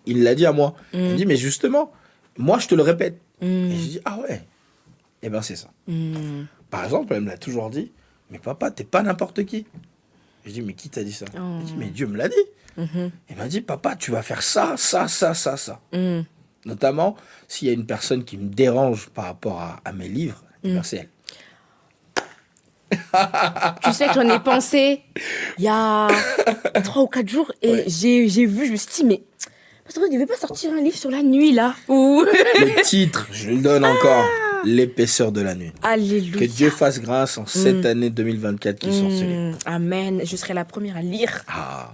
Il l'a dit à moi. Elle dit, mais justement, moi, je te le répète. Et je dis, ah ouais. Eh ben, c'est ça. Par exemple, elle me l'a toujours dit, mais papa, t'es pas n'importe qui. Je dis, mais qui t'a dit ça? Elle dit, mais Dieu me l'a dit. Il m'a dit, papa, tu vas faire ça, ça, ça, ça, ça. Notamment, s'il y a une personne qui me dérange par rapport à mes livres, c'est elle. Tu sais que j'en ai pensé il y a 3 ou 4 jours et Ouais. j'ai vu, je me suis dit, mais parce que tu devais pas sortir un livre sur la nuit là? Ou Le titre, je le donne encore, L'épaisseur de la nuit. Alléluia. Que Dieu fasse grâce en cette année 2024 qui sort ce livre. Amen. Je serai la première à lire. Ah,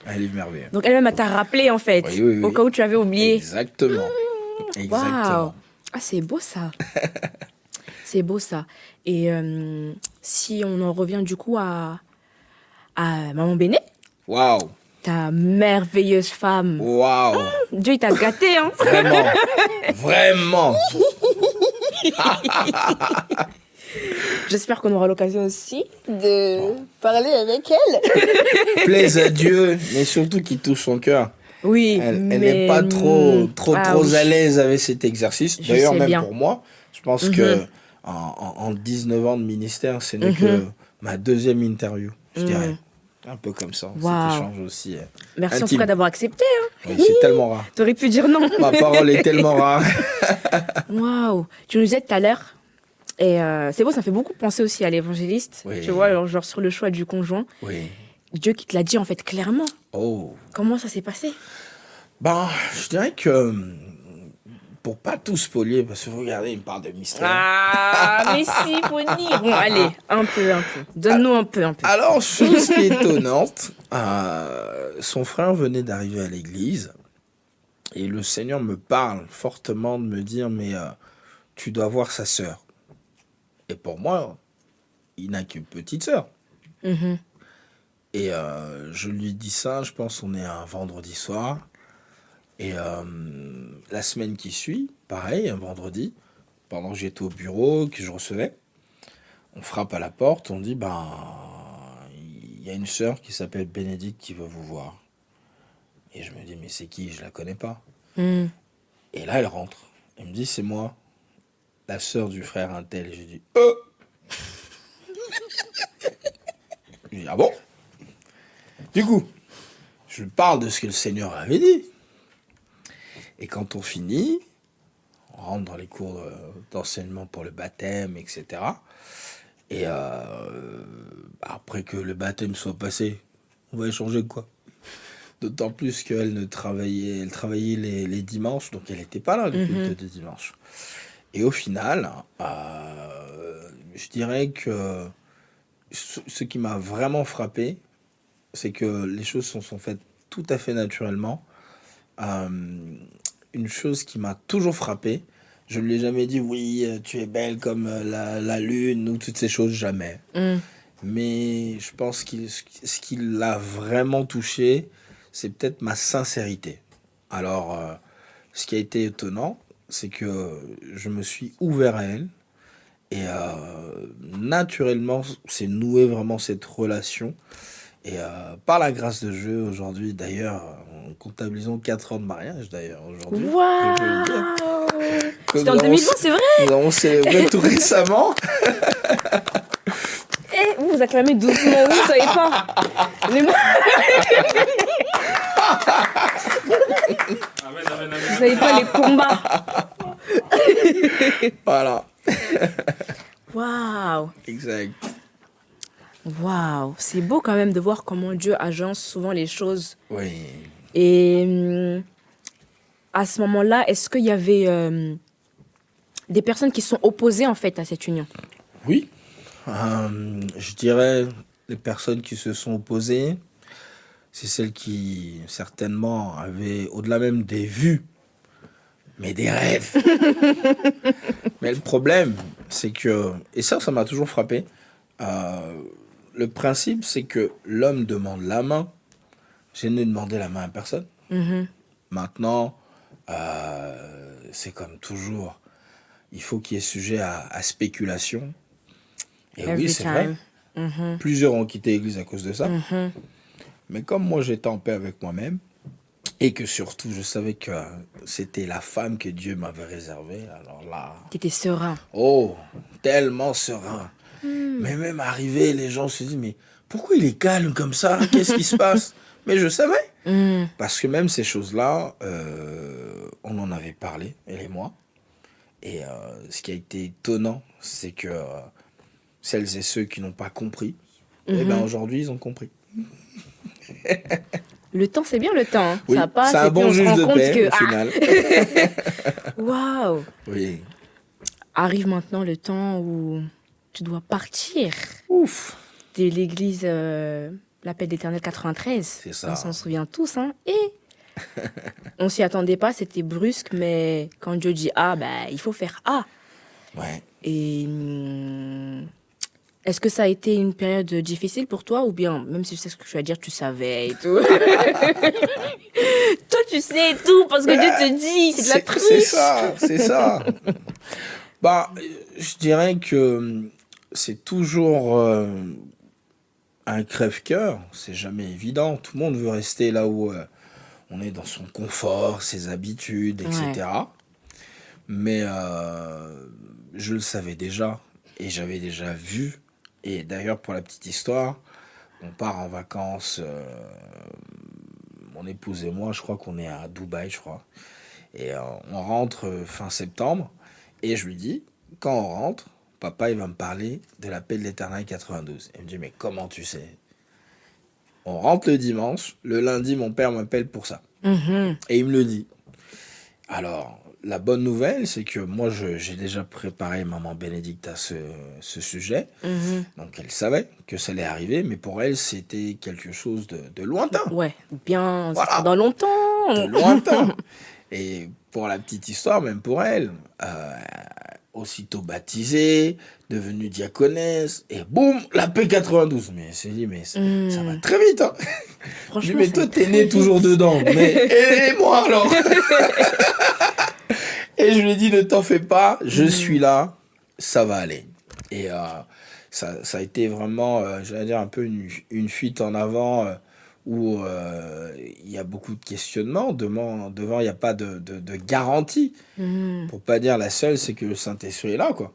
un livre merveilleux. Donc elle-même t'a rappelé en fait, Oui, oui, oui. au cas où tu avais oublié. Exactement. Exactement. Waouh. Ah, c'est beau ça. C'est beau ça. Et si on en revient du coup à Maman Béné, Waouh. ta merveilleuse femme. Waouh. Dieu, il t'a gâté, hein. Vraiment. Vraiment. J'espère qu'on aura l'occasion aussi de parler avec elle. Plaise à Dieu, mais surtout qui touche son cœur. Oui, Elle mais... n'est pas trop oui. à l'aise avec cet exercice. Je D'ailleurs, sais même bien. pour moi, je pense que en 19 ans de ministère, ce n'est que ma deuxième interview, je dirais. Un peu comme ça. Waouh. Cet échange aussi. Merci en intime. tout cas d'avoir accepté. Hein. Oui, c'est tellement rare. T'aurais pu dire non. Ma parole est tellement rare. Waouh. Tu nous disais tout à l'heure, et c'est beau, ça me fait beaucoup penser aussi à l'évangéliste. Oui. Tu vois, alors, genre sur le choix du conjoint. Oui. Dieu qui te l'a dit en fait clairement. Oh. Comment ça s'est passé? Ben, je dirais que pour pas tout spolier, parce que vous regardez, il me parle de mystère. Ah, mais si, faut dire. Bon, allez, un peu. Donne-nous un peu. Alors, chose qui est étonnante, son frère venait d'arriver à l'église et le Seigneur me parle fortement de me dire, mais tu dois voir sa sœur. Et pour moi, il n'a qu'une petite sœur. Et je lui dis ça, je pense on est un vendredi soir. Et la semaine qui suit, pareil, un vendredi, pendant que j'étais au bureau, que je recevais, on frappe à la porte, on dit, ben, il y a une sœur qui s'appelle Bénédicte qui veut vous voir. Et je me dis, mais c'est qui? Je la connais pas. Et là, elle rentre. Elle me dit, c'est moi. la sœur du frère Intel. J'ai dit, J'ai dit, ah bon? Du coup, je parle de ce que le Seigneur avait dit. Et quand on finit, on rentre dans les cours d'enseignement pour le baptême, etc. Et après que le baptême soit passé, on va échanger de quoi? D'autant plus qu'elle travaillait les dimanches, donc elle n'était pas là le culte de dimanche. Et au final, je dirais que ce qui m'a vraiment frappé, c'est que les choses sont faites tout à fait naturellement. Une chose qui m'a toujours frappé, je ne lui ai jamais dit oui, tu es belle comme la lune ou toutes ces choses, jamais. Mais je pense que ce qui l'a vraiment touché, c'est peut-être ma sincérité. Alors, ce qui a été étonnant, c'est que je me suis ouvert à elle. Et naturellement, c'est noué vraiment cette relation. Et par la grâce de Dieu, aujourd'hui, d'ailleurs, comptabilisons 4 ans de mariage, d'ailleurs, aujourd'hui. Waouh! C'était en 2020, c'est vrai? Nous avons célébré tout récemment. Eh, vous acclamez doucement, vous savez pas. Vous savez pas les combats. Voilà. Waouh! Exact. Waouh! C'est beau quand même de voir comment Dieu agence souvent les choses. Oui. Et à ce moment-là, est-ce qu'il y avait des personnes qui sont opposées en fait à cette union? Oui. Je dirais les personnes qui se sont opposées, c'est celles qui certainement avaient, au-delà même des vues, mais des rêves. Mais le problème, c'est que, et ça m'a toujours frappé, le principe, c'est que l'homme demande la main. J'ai ne demandé la main à personne. Maintenant, c'est comme toujours, il faut qu'il y ait sujet à spéculation. Et oui, c'est vrai. Plusieurs ont quitté l'église à cause de ça. Mais comme moi, j'étais en paix avec moi-même, et que surtout, je savais que c'était la femme que Dieu m'avait réservée, alors là... T'étais serein. Oh, tellement serein. Mais même arrivé, les gens se disent, mais pourquoi il est calme comme ça? Qu'est-ce qui se passe? Mais je savais. Parce que même ces choses-là, on en avait parlé, elle et moi. Et ce qui a été étonnant, c'est que celles et ceux qui n'ont pas compris, eh ben aujourd'hui, ils ont compris. Le temps, c'est bien le temps. Hein. Oui, ça passe. C'est un bon juge de paix, au final. Waouh! Oui. Arrive maintenant le temps où tu dois partir. Ouf. De l'église l'Appel d'Éternel 93. C'est ça. On s'en souvient tous. Hein. Et on s'y attendait pas, c'était brusque, mais quand Dieu dit A, bah, il faut faire A. Ouais. Et est-ce que ça a été une période difficile pour toi ou bien, même si je sais ce que je vais dire, tu savais et tout? Toi, tu sais tout parce que Dieu te dit, c'est de la triche. C'est ça. Bah, je dirais que c'est toujours un crève-cœur. C'est jamais évident. Tout le monde veut rester là où on est dans son confort, ses habitudes, etc. Ouais. Mais je le savais déjà et j'avais déjà vu. Et d'ailleurs, pour la petite histoire, on part en vacances, mon épouse et moi, je crois qu'on est à Dubaï, je crois. Et on rentre fin septembre. Et je lui dis, quand on rentre, papa, il va me parler de l'appel de l'Éternel 92. Il me dit, mais comment tu sais? On rentre le dimanche. Le lundi, mon père m'appelle pour ça. Et il me le dit. Alors, la bonne nouvelle, c'est que moi, j'ai déjà préparé maman Bénédicte à ce sujet. Donc, elle savait que ça allait arriver, mais pour elle, c'était quelque chose de lointain. Ouais, bien, voilà. Dans longtemps. De lointain. Et pour la petite histoire, même pour elle, aussitôt baptisée, devenue diaconesse, et boum, la P92. Mais elle s'est dit, mais ça va très vite. Hein. Je dis, mais toi, t'es né toujours dedans. Mais et moi alors? Et je lui ai dit, ne t'en fais pas, je suis là, ça va aller. Et ça a été vraiment, j'allais dire, un peu une fuite en avant où il y a beaucoup de questionnements. Devant, il n'y a pas de garantie. Pour pas dire la seule, c'est que le Saint-Esprit est là, quoi.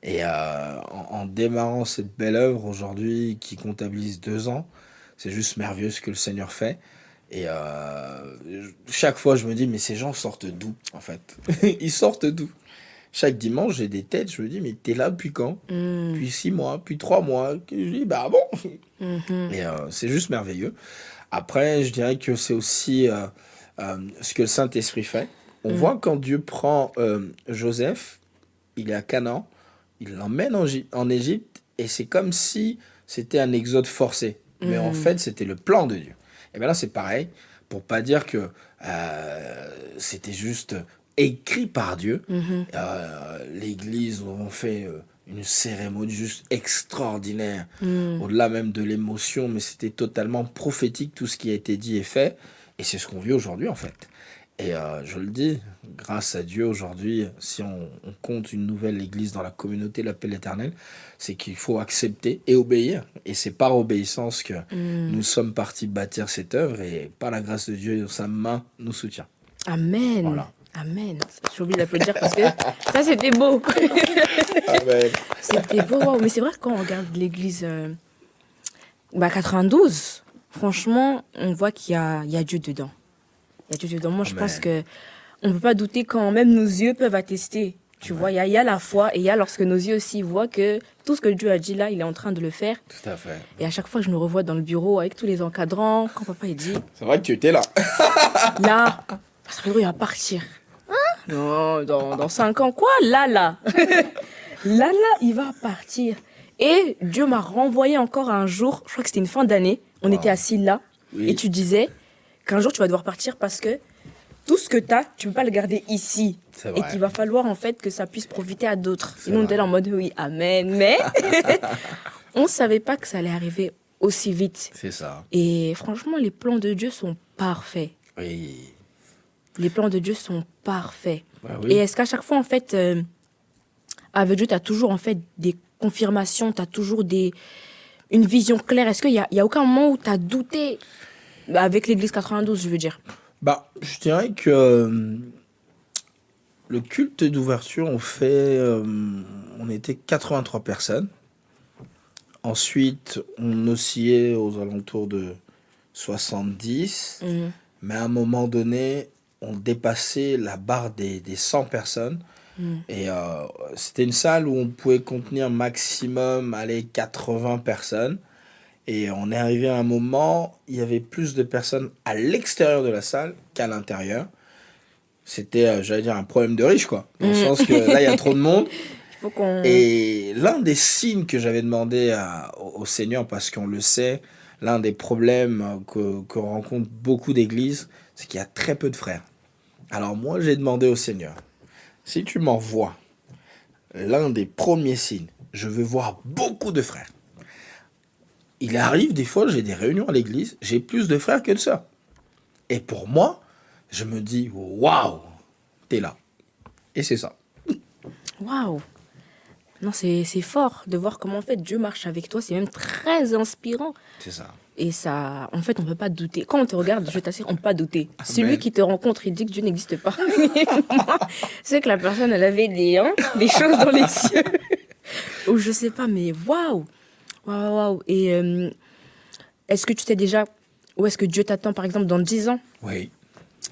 Et en démarrant cette belle œuvre aujourd'hui qui comptabilise 2 ans, c'est juste merveilleux ce que le Seigneur fait. Et chaque fois, je me dis, mais ces gens sortent d'où, en fait? Ils sortent d'où? Chaque dimanche, j'ai des têtes, je me dis, mais t'es là depuis quand? Depuis 6 mois, depuis 3 mois. Je dis, bah bon. Et c'est juste merveilleux. Après, je dirais que c'est aussi ce que le Saint-Esprit fait. On voit quand Dieu prend Joseph, il est à Canaan, il l'emmène en Égypte, et c'est comme si c'était un exode forcé. Mais en fait, c'était le plan de Dieu. Et bien là, c'est pareil, pour pas dire que c'était juste écrit par Dieu. L'Église ont fait une cérémonie juste extraordinaire, au-delà même de l'émotion, mais c'était totalement prophétique tout ce qui a été dit et fait. Et c'est ce qu'on vit aujourd'hui, en fait. Et je le dis, grâce à Dieu aujourd'hui, si on compte une nouvelle église dans la communauté de l'appel éternel, c'est qu'il faut accepter et obéir. Et c'est par obéissance que nous sommes partis bâtir cette œuvre, et par la grâce de Dieu, sa main nous soutient. Amen. Voilà. Amen. J'ai oublié d'applaudir parce que ça, c'était beau. Amen. C'était beau, waouh. Mais c'est vrai que quand on regarde l'église 92, franchement, on voit qu'il y a Dieu dedans. Il y a Dieu dedans. Moi, je Amen. pense que on ne peut pas douter quand même nos yeux peuvent attester. Tu vois, il y a la foi, et il y a lorsque nos yeux aussi voient que tout ce que Dieu a dit là, il est en train de le faire. Tout à fait. Et à chaque fois, je me revois dans le bureau avec tous les encadrants. Quand papa il dit, C'est vrai que tu étais là. là, Pasteur Pedro, il va partir. Non, dans 5 ans, quoi? Là, il va partir. Et Dieu m'a renvoyé encore un jour, je crois que c'était une fin d'année, on était assis là, Oui. et tu disais qu'un jour tu vas devoir partir parce que tout ce que tu as, tu ne peux pas le garder ici. C'est Et vrai. qu'il va falloir en fait que ça puisse profiter à d'autres. C'est Et nous, on vrai. était là en mode oui, amen, mais on ne savait pas que ça allait arriver aussi vite. C'est ça. Et franchement, les plans de Dieu sont parfaits. Oui. Les plans de Dieu sont parfaits. Bah oui. Et est-ce qu'à chaque fois, en fait, avec Dieu, tu as toujours en fait des confirmations, tu as toujours une vision claire? Est-ce qu'il y a aucun moment où tu as douté avec l'église 92, je veux dire? Bah, je dirais que le culte d'ouverture, on était 83 personnes. Ensuite, on oscillait aux alentours de 70. Mais à un moment donné, on dépassait la barre des 100 personnes. Et c'était une salle où on pouvait contenir maximum, 80 personnes. Et on est arrivé à un moment, il y avait plus de personnes à l'extérieur de la salle qu'à l'intérieur. C'était, j'allais dire, un problème de riche, quoi. Dans le sens que là, il y a trop de monde. Il faut qu'on... Et l'un des signes que j'avais demandé au Seigneur, parce qu'on le sait, l'un des problèmes que rencontrent beaucoup d'églises, c'est qu'il y a très peu de frères. Alors moi, j'ai demandé au Seigneur, si tu m'envoies l'un des premiers signes, je veux voir beaucoup de frères. Il arrive des fois, j'ai des réunions à l'église, j'ai plus de frères que de sœurs. Et pour moi, je me dis, waouh, t'es là. Et c'est ça. Waouh! Non, c'est fort de voir comment en fait Dieu marche avec toi. C'est même très inspirant. C'est ça. Et ça, en fait, on ne peut pas douter. Quand on te regarde, je t'assure, on ne peut pas douter. Celui qui te rencontre, il dit que Dieu n'existe pas. Moi, c'est que la personne, elle avait des choses dans les cieux. Ou je sais pas, mais waouh! Waouh! Et est-ce que tu sais déjà où est-ce que Dieu t'attend, par exemple, dans 10 ans? Oui.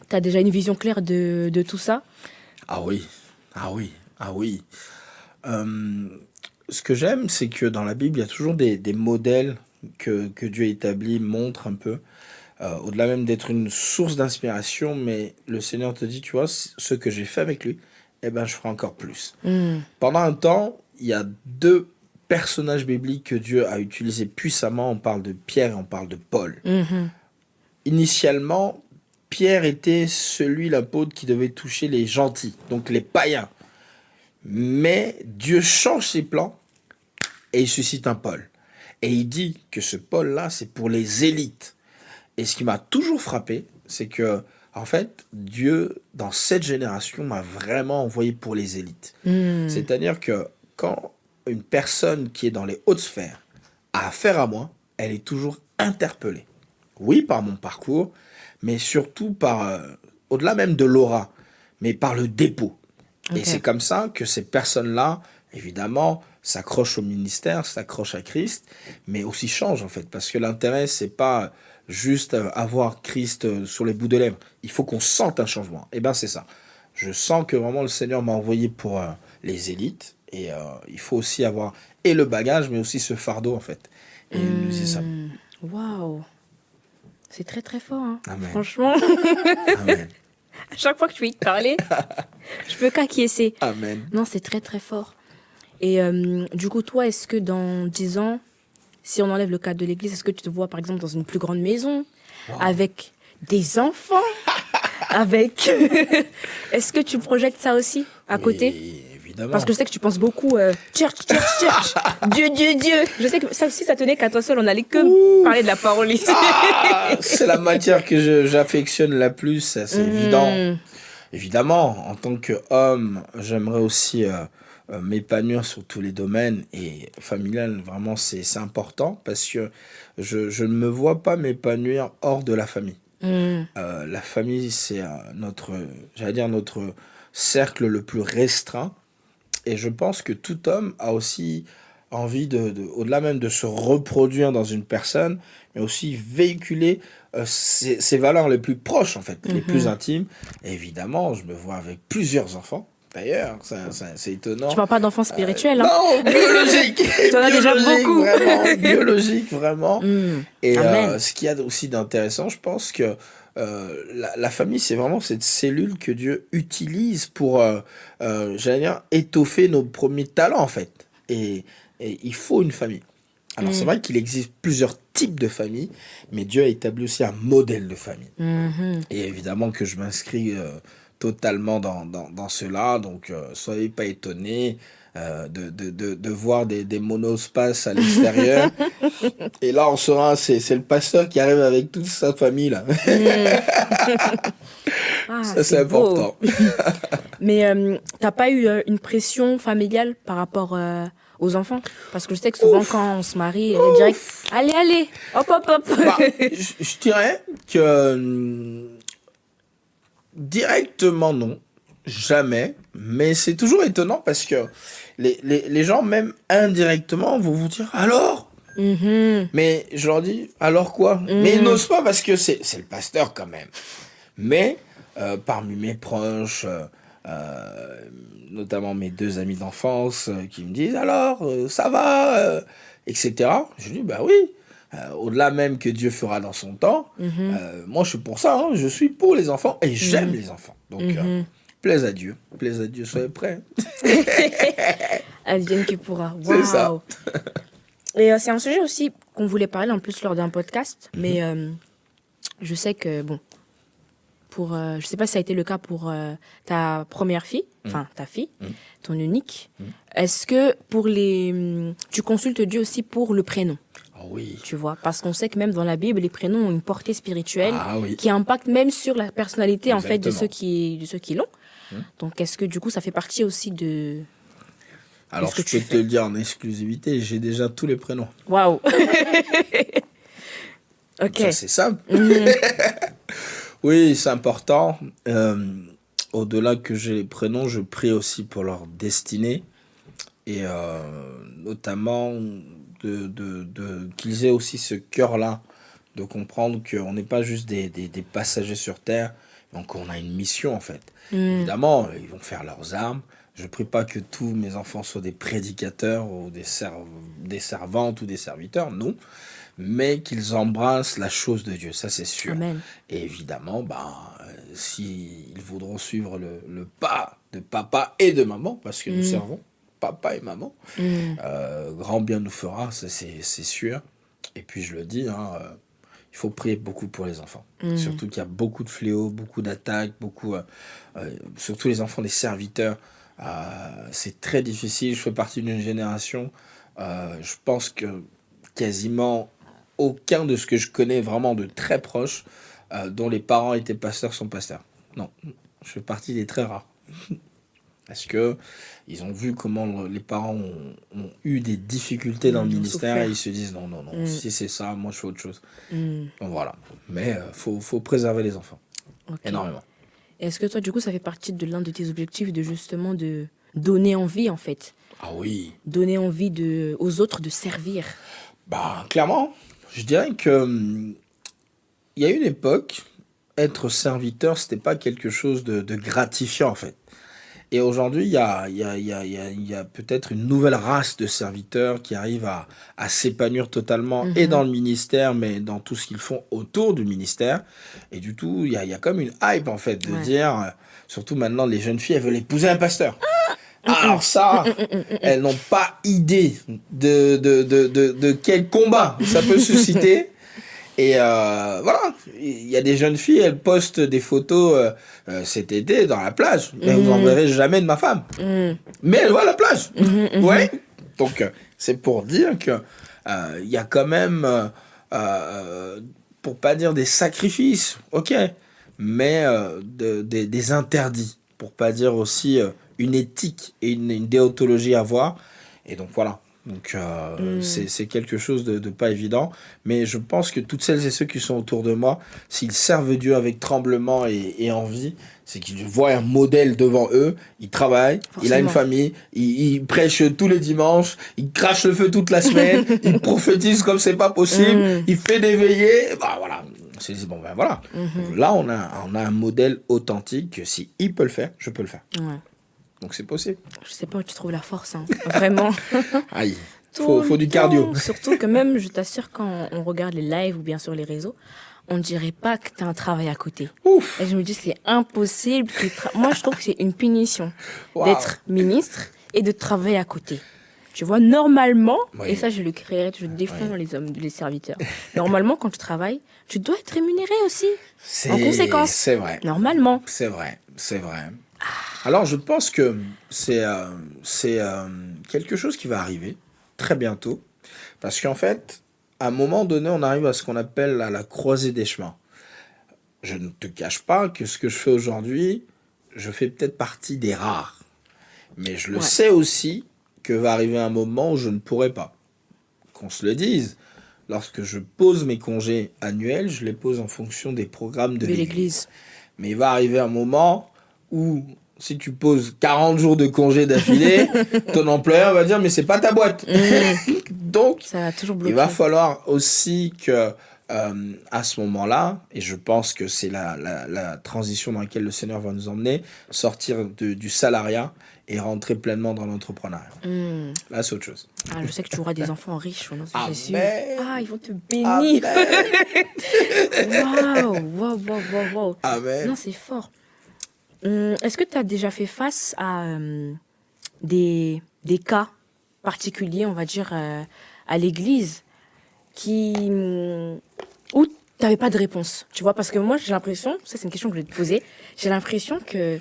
Tu as déjà une vision claire de tout ça? Ah oui. Ah oui. Ah oui. Ce que j'aime, c'est que dans la Bible, il y a toujours des modèles que Dieu établit, montre un peu. Au-delà même d'être une source d'inspiration, mais le Seigneur te dit, tu vois, ce que j'ai fait avec lui, eh ben, je ferai encore plus. Pendant un temps, il y a 2 personnages bibliques que Dieu a utilisés puissamment. On parle de Pierre et on parle de Paul. Initialement, Pierre était celui, l'apôtre, qui devait toucher les gentils, donc les païens. Mais Dieu change ses plans et il suscite un Paul. Et il dit que ce Paul-là, c'est pour les élites. Et ce qui m'a toujours frappé, c'est que, en fait, Dieu, dans cette génération, m'a vraiment envoyé pour les élites. C'est-à-dire que quand une personne qui est dans les hautes sphères a affaire à moi, elle est toujours interpellée. Oui, par mon parcours, mais surtout par, au-delà même de l'aura, mais par le dépôt. Et Ok. c'est comme ça que ces personnes-là, évidemment, s'accrochent au ministère, s'accrochent à Christ, mais aussi changent en fait. Parce que l'intérêt, c'est pas juste avoir Christ sur les bouts de lèvres. Il faut qu'on sente un changement. Et ben c'est ça. Je sens que vraiment le Seigneur m'a envoyé pour les élites. Et il faut aussi avoir et le bagage, mais aussi ce fardeau en fait. Et il nous dit ça. Waouh. C'est très très fort, hein. Amen. Franchement, Amen. à chaque fois que je vais te parler, je peux qu'acquiescer. Amen. Non, c'est très très fort. Et du coup, toi, est-ce que dans 10 ans, si on enlève le cadre de l'église, est-ce que tu te vois par exemple dans une plus grande maison, avec des enfants, avec... Est-ce que tu projettes ça aussi à côté? Oui, évidemment. Parce que je sais que tu penses beaucoup church, church, church, Dieu, Dieu, Dieu. Je sais que ça aussi, ça tenait qu'à toi seul, on allait que parler de la parole ici. Ah, c'est la matière que j'affectionne la plus, ça, c'est évident. Évidemment, en tant qu'homme, j'aimerais aussi m'épanouir sur tous les domaines et familial, vraiment, c'est important parce que je ne me vois pas m'épanouir hors de la famille. La famille, c'est j'allais dire, notre cercle le plus restreint. Et je pense que tout homme a aussi envie au-delà même de se reproduire dans une personne, mais aussi véhiculer ses valeurs les plus proches, en fait, les plus intimes. Et évidemment, je me vois avec plusieurs enfants. D'ailleurs, c'est étonnant. Tu parles pas d'enfants spirituels, hein? Non, biologique. Tu en as déjà Biologique, beaucoup. vraiment. Biologique, vraiment. Et Amen. ce qu'il y a aussi d'intéressant, je pense que la famille, c'est vraiment cette cellule que Dieu utilise pour, j'allais dire, étoffer nos premiers talents, en fait. Et il faut une famille. Alors, c'est vrai qu'il existe plusieurs types de familles, mais Dieu a établi aussi un modèle de famille. Et évidemment que je m'inscris totalement dans cela, donc soyez pas étonnés de voir des monospaces à l'extérieur. Et là, on saura, c'est le pasteur qui arrive avec toute sa famille, là. Ah, Ça, c'est beau. important. Mais t'as pas eu une pression familiale par rapport aux enfants? Parce que je sais que souvent, quand on se marie, on est direct, allez, allez, hop, hop, hop. Bah, je dirais que directement, non. Jamais. Mais c'est toujours étonnant parce que les gens, même indirectement, vont vous dire alors. Mais je leur dis alors quoi? Mais ils n'osent pas parce que c'est le pasteur quand même. Mais parmi mes proches, notamment mes deux amis d'enfance qui me disent alors ça va, etc. Je dis bah oui. Au-delà même que Dieu fera dans son temps, moi je suis pour ça, hein, je suis pour les enfants et j'aime les enfants. Donc plaise à Dieu, soyez prêts. Advienne qui pourra. C'est ça. Waouh. Et c'est un sujet aussi qu'on voulait parler en plus lors d'un podcast, mais je sais que, bon, je sais pas si ça a été le cas pour ta première fille, enfin ta fille, ton unique. Est-ce que tu consultes Dieu aussi pour le prénom? Ah oui. Tu vois, parce qu'on sait que même dans la Bible, les prénoms ont une portée spirituelle Ah oui. qui impacte même sur la personnalité en fait de Exactement. ceux qui l'ont. Donc, est-ce que du coup, ça fait partie aussi de Alors ce que je tu peux te fais? le dire en exclusivité, j'ai déjà tous les prénoms. Waouh. Ok. Ça c'est simple. Oui, c'est important. Au-delà que j'ai les prénoms, je prie aussi pour leur destinée. Et notamment qu'ils aient aussi ce cœur-là de comprendre qu'on n'est pas juste des passagers sur Terre, donc on a une mission en fait. Évidemment, ils vont faire leurs armes. Je prie pas que tous mes enfants soient des prédicateurs ou des servantes ou des serviteurs, non. Mais qu'ils embrassent la chose de Dieu, ça c'est sûr. Amen. Et évidemment, s'ils voudront suivre le pas de papa et de maman, parce que nous servons papa et maman, grand bien nous fera, ça c'est sûr. Et puis je le dis, hein, il faut prier beaucoup pour les enfants. Surtout qu'il y a beaucoup de fléaux, beaucoup d'attaques, surtout les enfants des serviteurs. C'est très difficile, je fais partie d'une génération, je pense que quasiment aucun de ce que je connais vraiment de très proche, dont les parents étaient pasteurs, sont pasteurs. Non, je fais partie des très rares. Parce que ils ont vu comment les parents ont eu des difficultés dans le Ils ont ministère et souffert. ils se disent non, non, non, si c'est ça, moi je fais autre chose. Hmm. Donc voilà. Mais faut préserver les enfants. Ok. Énormément. Est-ce que toi, du coup, ça fait partie de l'un de tes objectifs de justement de donner envie, en fait, Ah oui. donner envie aux autres de servir? Bah, clairement, je dirais que il y a une époque, être serviteur, c'était pas quelque chose de gratifiant en fait. Et aujourd'hui, il y a peut-être une nouvelle race de serviteurs qui arrivent à s'épanouir totalement et dans Mhm. le ministère, mais dans tout ce qu'ils font autour du ministère. Et du tout, il y a comme une hype en fait de Ouais. dire, surtout maintenant, les jeunes filles, elles veulent épouser un pasteur. Alors ça, elles n'ont pas idée de quel combat ça peut susciter. Et voilà, il y a des jeunes filles, elles postent des photos cet été dans la plage. Mais vous n'en verrez jamais de ma femme. Mhm. Mais elle va à la plage. Mhm. Ouais. Donc, c'est pour dire que il y a quand même, pour pas dire des sacrifices, ok, mais des interdits. Pour pas dire aussi une éthique et une déontologie à avoir. Et donc, voilà. Donc, c'est quelque chose de pas évident. Mais je pense que toutes celles et ceux qui sont autour de moi, s'ils servent Dieu avec tremblement et envie, c'est qu'ils voient un modèle devant eux. Il travaille, il a une Forcément. famille, il prêche tous les dimanches, il crache le feu toute la semaine, il prophétise comme c'est pas possible, il fait des veillées. Bah voilà. C'est bon, ben voilà. Là, on a un modèle authentique que si il peut le faire, je peux le faire. Ouais. Donc c'est possible. Je sais pas où tu trouves la force, hein. Vraiment. Aïe. Tout Faut du le cardio. temps. Surtout que même, je t'assure, quand on regarde les lives ou bien sur les réseaux, on ne dirait pas que tu as un travail à côté. Ouf. Et je me dis, c'est impossible. Moi, je trouve que c'est une punition Waouh. d'être ministre et de travailler à côté. Tu vois, normalement, Oui. et ça, je le créerai, je défends les hommes, les serviteurs. Normalement, quand tu travailles, tu dois être rémunéré aussi. En conséquence. C'est vrai. Normalement. C'est vrai. C'est vrai. Alors, je pense que c'est quelque chose qui va arriver très bientôt. Parce qu'en fait, à un moment donné, on arrive à ce qu'on appelle la croisée des chemins. Je ne te cache pas que ce que je fais aujourd'hui, je fais peut-être partie des rares. Mais je le Ouais. sais aussi que va arriver un moment où je ne pourrai pas. Qu'on se le dise. Lorsque je pose mes congés annuels, je les pose en fonction des programmes de De l'église. l'église. Mais il va arriver un moment où, si tu poses 40 jours de congés d'affilée, ton employeur va dire, mais c'est pas ta boîte. Donc, Ça va toujours il bloquer. va falloir aussi que, à ce moment-là, et je pense que c'est la transition dans laquelle le Seigneur va nous emmener, sortir du salariat et rentrer pleinement dans l'entrepreneuriat. Là, c'est autre chose. Ah, je sais que tu auras des enfants riches au nom de Jésus. Amen. Ah, ils vont te bénir. Amen. Waouh. Amen. Non, c'est fort. Est-ce que tu as déjà fait face à des cas particuliers, on va dire, à l'église, où tu n'avais pas de réponse? Tu vois, parce que moi, j'ai l'impression, ça c'est une question que je vais te poser, j'ai l'impression que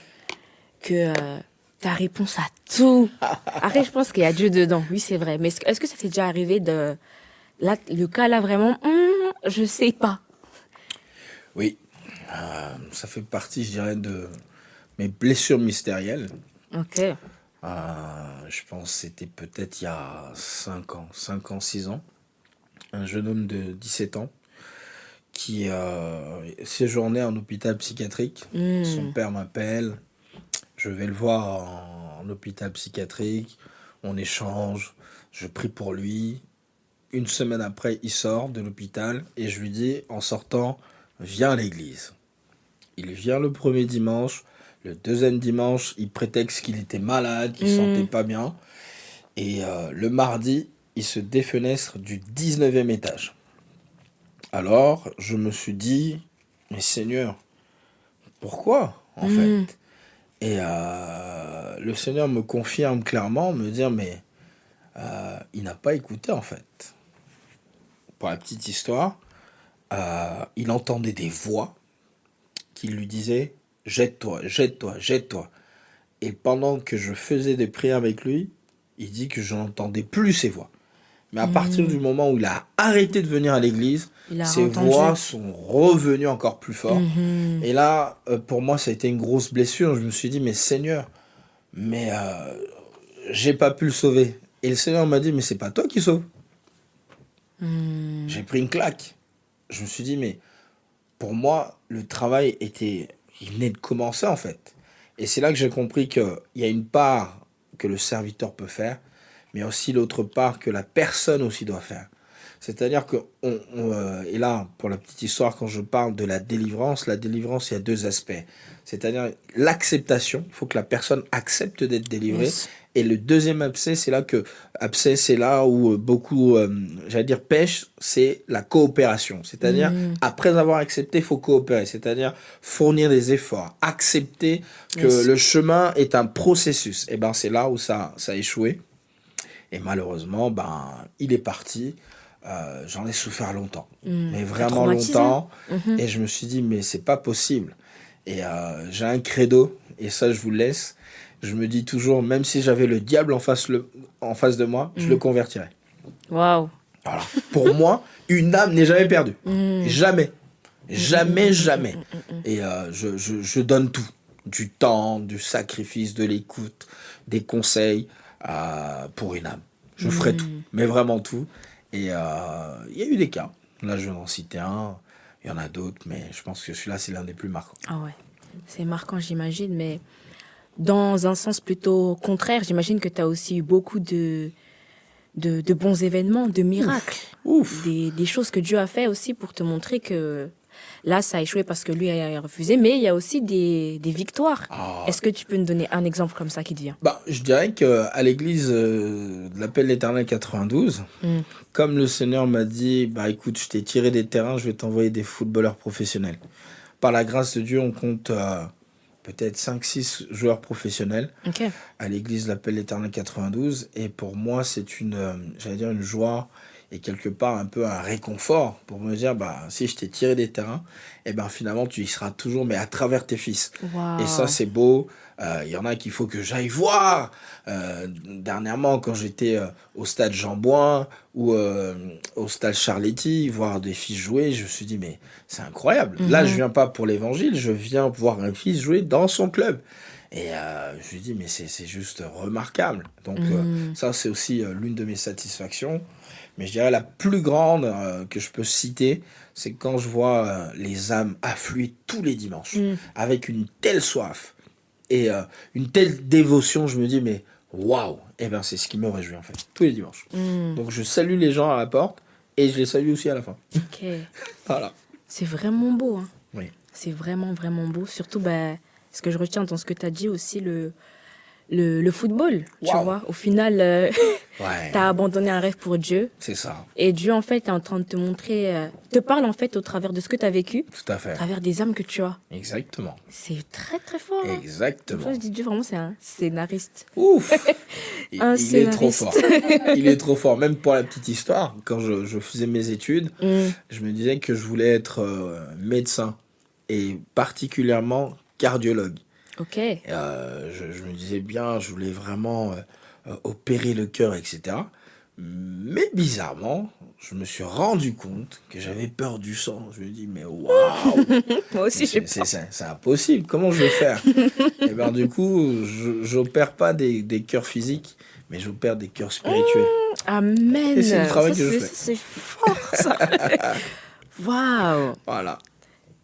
tu as réponse à tout. Après, je pense qu'il y a Dieu dedans, oui, c'est vrai. Mais est-ce que ça t'est déjà arrivé là, le cas là, vraiment, je sais pas. Oui, ça fait partie, je dirais, de mes blessures mystérielles. Ok. Je pense que c'était peut-être il y a 5 ans, 6 ans. Un jeune homme de 17 ans qui séjournait en hôpital psychiatrique. Son père m'appelle, je vais le voir en hôpital psychiatrique, on échange, je prie pour lui. Une semaine après, il sort de l'hôpital et je lui dis, en sortant, viens à l'église. Il vient le premier dimanche, le deuxième dimanche, il prétexte qu'il était malade, qu'il ne sentait pas bien. Et le mardi, il se défenestre du 19e étage. Alors, je me suis dit, mais Seigneur, pourquoi, en fait? Et le Seigneur me confirme clairement, me dire, mais il n'a pas écouté, en fait. Pour la petite histoire, il entendait des voix qui lui disaient, jette-toi, jette-toi, jette-toi. Et pendant que je faisais des prières avec lui, il dit que je n'entendais plus ces voix. Mais à partir du moment où il a arrêté de venir à l'église, ces voix sont revenues encore plus fort. Et là, pour moi, ça a été une grosse blessure. Je me suis dit, mais Seigneur, Mais j'ai pas pu le sauver. Et le Seigneur m'a dit, mais c'est pas toi qui sauves. J'ai pris une claque. Je me suis dit, mais pour moi, le travail il venait de commencer en fait. Et c'est là que j'ai compris qu'il y a une part que le serviteur peut faire, mais aussi l'autre part que la personne aussi doit faire. C'est-à-dire que, et là, pour la petite histoire, quand je parle de la délivrance, il y a deux aspects. C'est-à-dire l'acceptation, il faut que la personne accepte d'être délivrée. Yes. Et le deuxième abcès, c'est là où beaucoup, pêchent, c'est la coopération. C'est-à-dire, après avoir accepté, il faut coopérer. C'est-à-dire fournir des efforts, accepter que Yes. le chemin est un processus. Et ben, c'est là où ça a échoué. Et malheureusement, il est parti. J'en ai souffert longtemps, mais vraiment Traumatisé. longtemps. Et je me suis dit, mais c'est pas possible. Et j'ai un credo, et ça, je vous le laisse. Je me dis toujours, même si j'avais le diable en face de moi, je le convertirais. Waouh. Voilà. Pour moi, une âme n'est jamais perdue. Jamais. Jamais, jamais. Et je donne tout. Du temps, du sacrifice, de l'écoute, des conseils pour une âme. Je ferai tout, mais vraiment tout. Et il y a eu des cas. Là, je vais en citer un. Il y en a d'autres, mais je pense que celui-là, c'est l'un des plus marquants. Ah ouais. C'est marquant, j'imagine, mais dans un sens plutôt contraire, j'imagine que tu as aussi eu beaucoup de bons événements, de miracles. Ouf. Des choses que Dieu a fait aussi pour te montrer que là, ça a échoué parce que lui a refusé, mais il y a aussi des victoires. Ah. Est-ce que tu peux nous donner un exemple comme ça qui te vient? Je dirais qu'à l'église de l'Appel de l'Éternel 92, comme le Seigneur m'a dit, écoute, je t'ai tiré des terrains, je vais t'envoyer des footballeurs professionnels. Par la grâce de Dieu, on compte peut-être 5-6 joueurs professionnels Ok. à l'église de l'Appel de l'Éternel 92. Et pour moi, c'est une joie et quelque part un peu un réconfort pour me dire, si je t'ai tiré des terrains, finalement, tu y seras toujours, mais à travers tes fils. Wow. Et ça, c'est beau. Il y en a qu'il faut que j'aille voir. Dernièrement, quand j'étais au stade Jean-Bouin ou au stade Charletti, voir des fils jouer, je me suis dit, mais c'est incroyable. Là, je viens pas pour l'évangile, je viens voir un fils jouer dans son club. Et je me suis dit, mais c'est juste remarquable. Donc, ça, c'est aussi l'une de mes satisfactions. Mais je dirais la plus grande que je peux citer, c'est quand je vois les âmes affluer tous les dimanches avec une telle soif et une telle dévotion. Je me dis, mais waouh! C'est ce qui me réjouit en fait, tous les dimanches. Donc je salue les gens à la porte et je les salue aussi à la fin. Ok. Voilà. C'est vraiment beau. Hein. Oui. C'est vraiment, vraiment beau. Surtout, ce que je retiens dans ce que tu as dit aussi, le football, tu Wow. vois. Au final, Ouais. tu as abandonné un rêve pour Dieu. C'est ça. Et Dieu, en fait, est en train de te montrer, te parle en fait au travers de ce que tu as vécu, Tout à fait. au travers des âmes que tu as. Exactement. C'est très, très fort. Hein. Exactement. Moi, je dis Dieu, vraiment, c'est un scénariste. Ouf. Un Il est trop scénariste. fort. Il est trop fort. Même pour la petite histoire, quand je faisais mes études, je me disais que je voulais être médecin et particulièrement cardiologue. Ok. Je me disais bien, je voulais vraiment opérer le cœur, etc. Mais bizarrement, je me suis rendu compte que j'avais peur du sang. Je me dis, mais waouh! Moi aussi, j'ai peur. C'est impossible. Comment je vais faire? Et du coup, j'opère pas des cœurs physiques, mais j'opère des cœurs spirituels. Amen. Et c'est le travail Ça, que je fais. c'est fort, ça. Waouh. Voilà,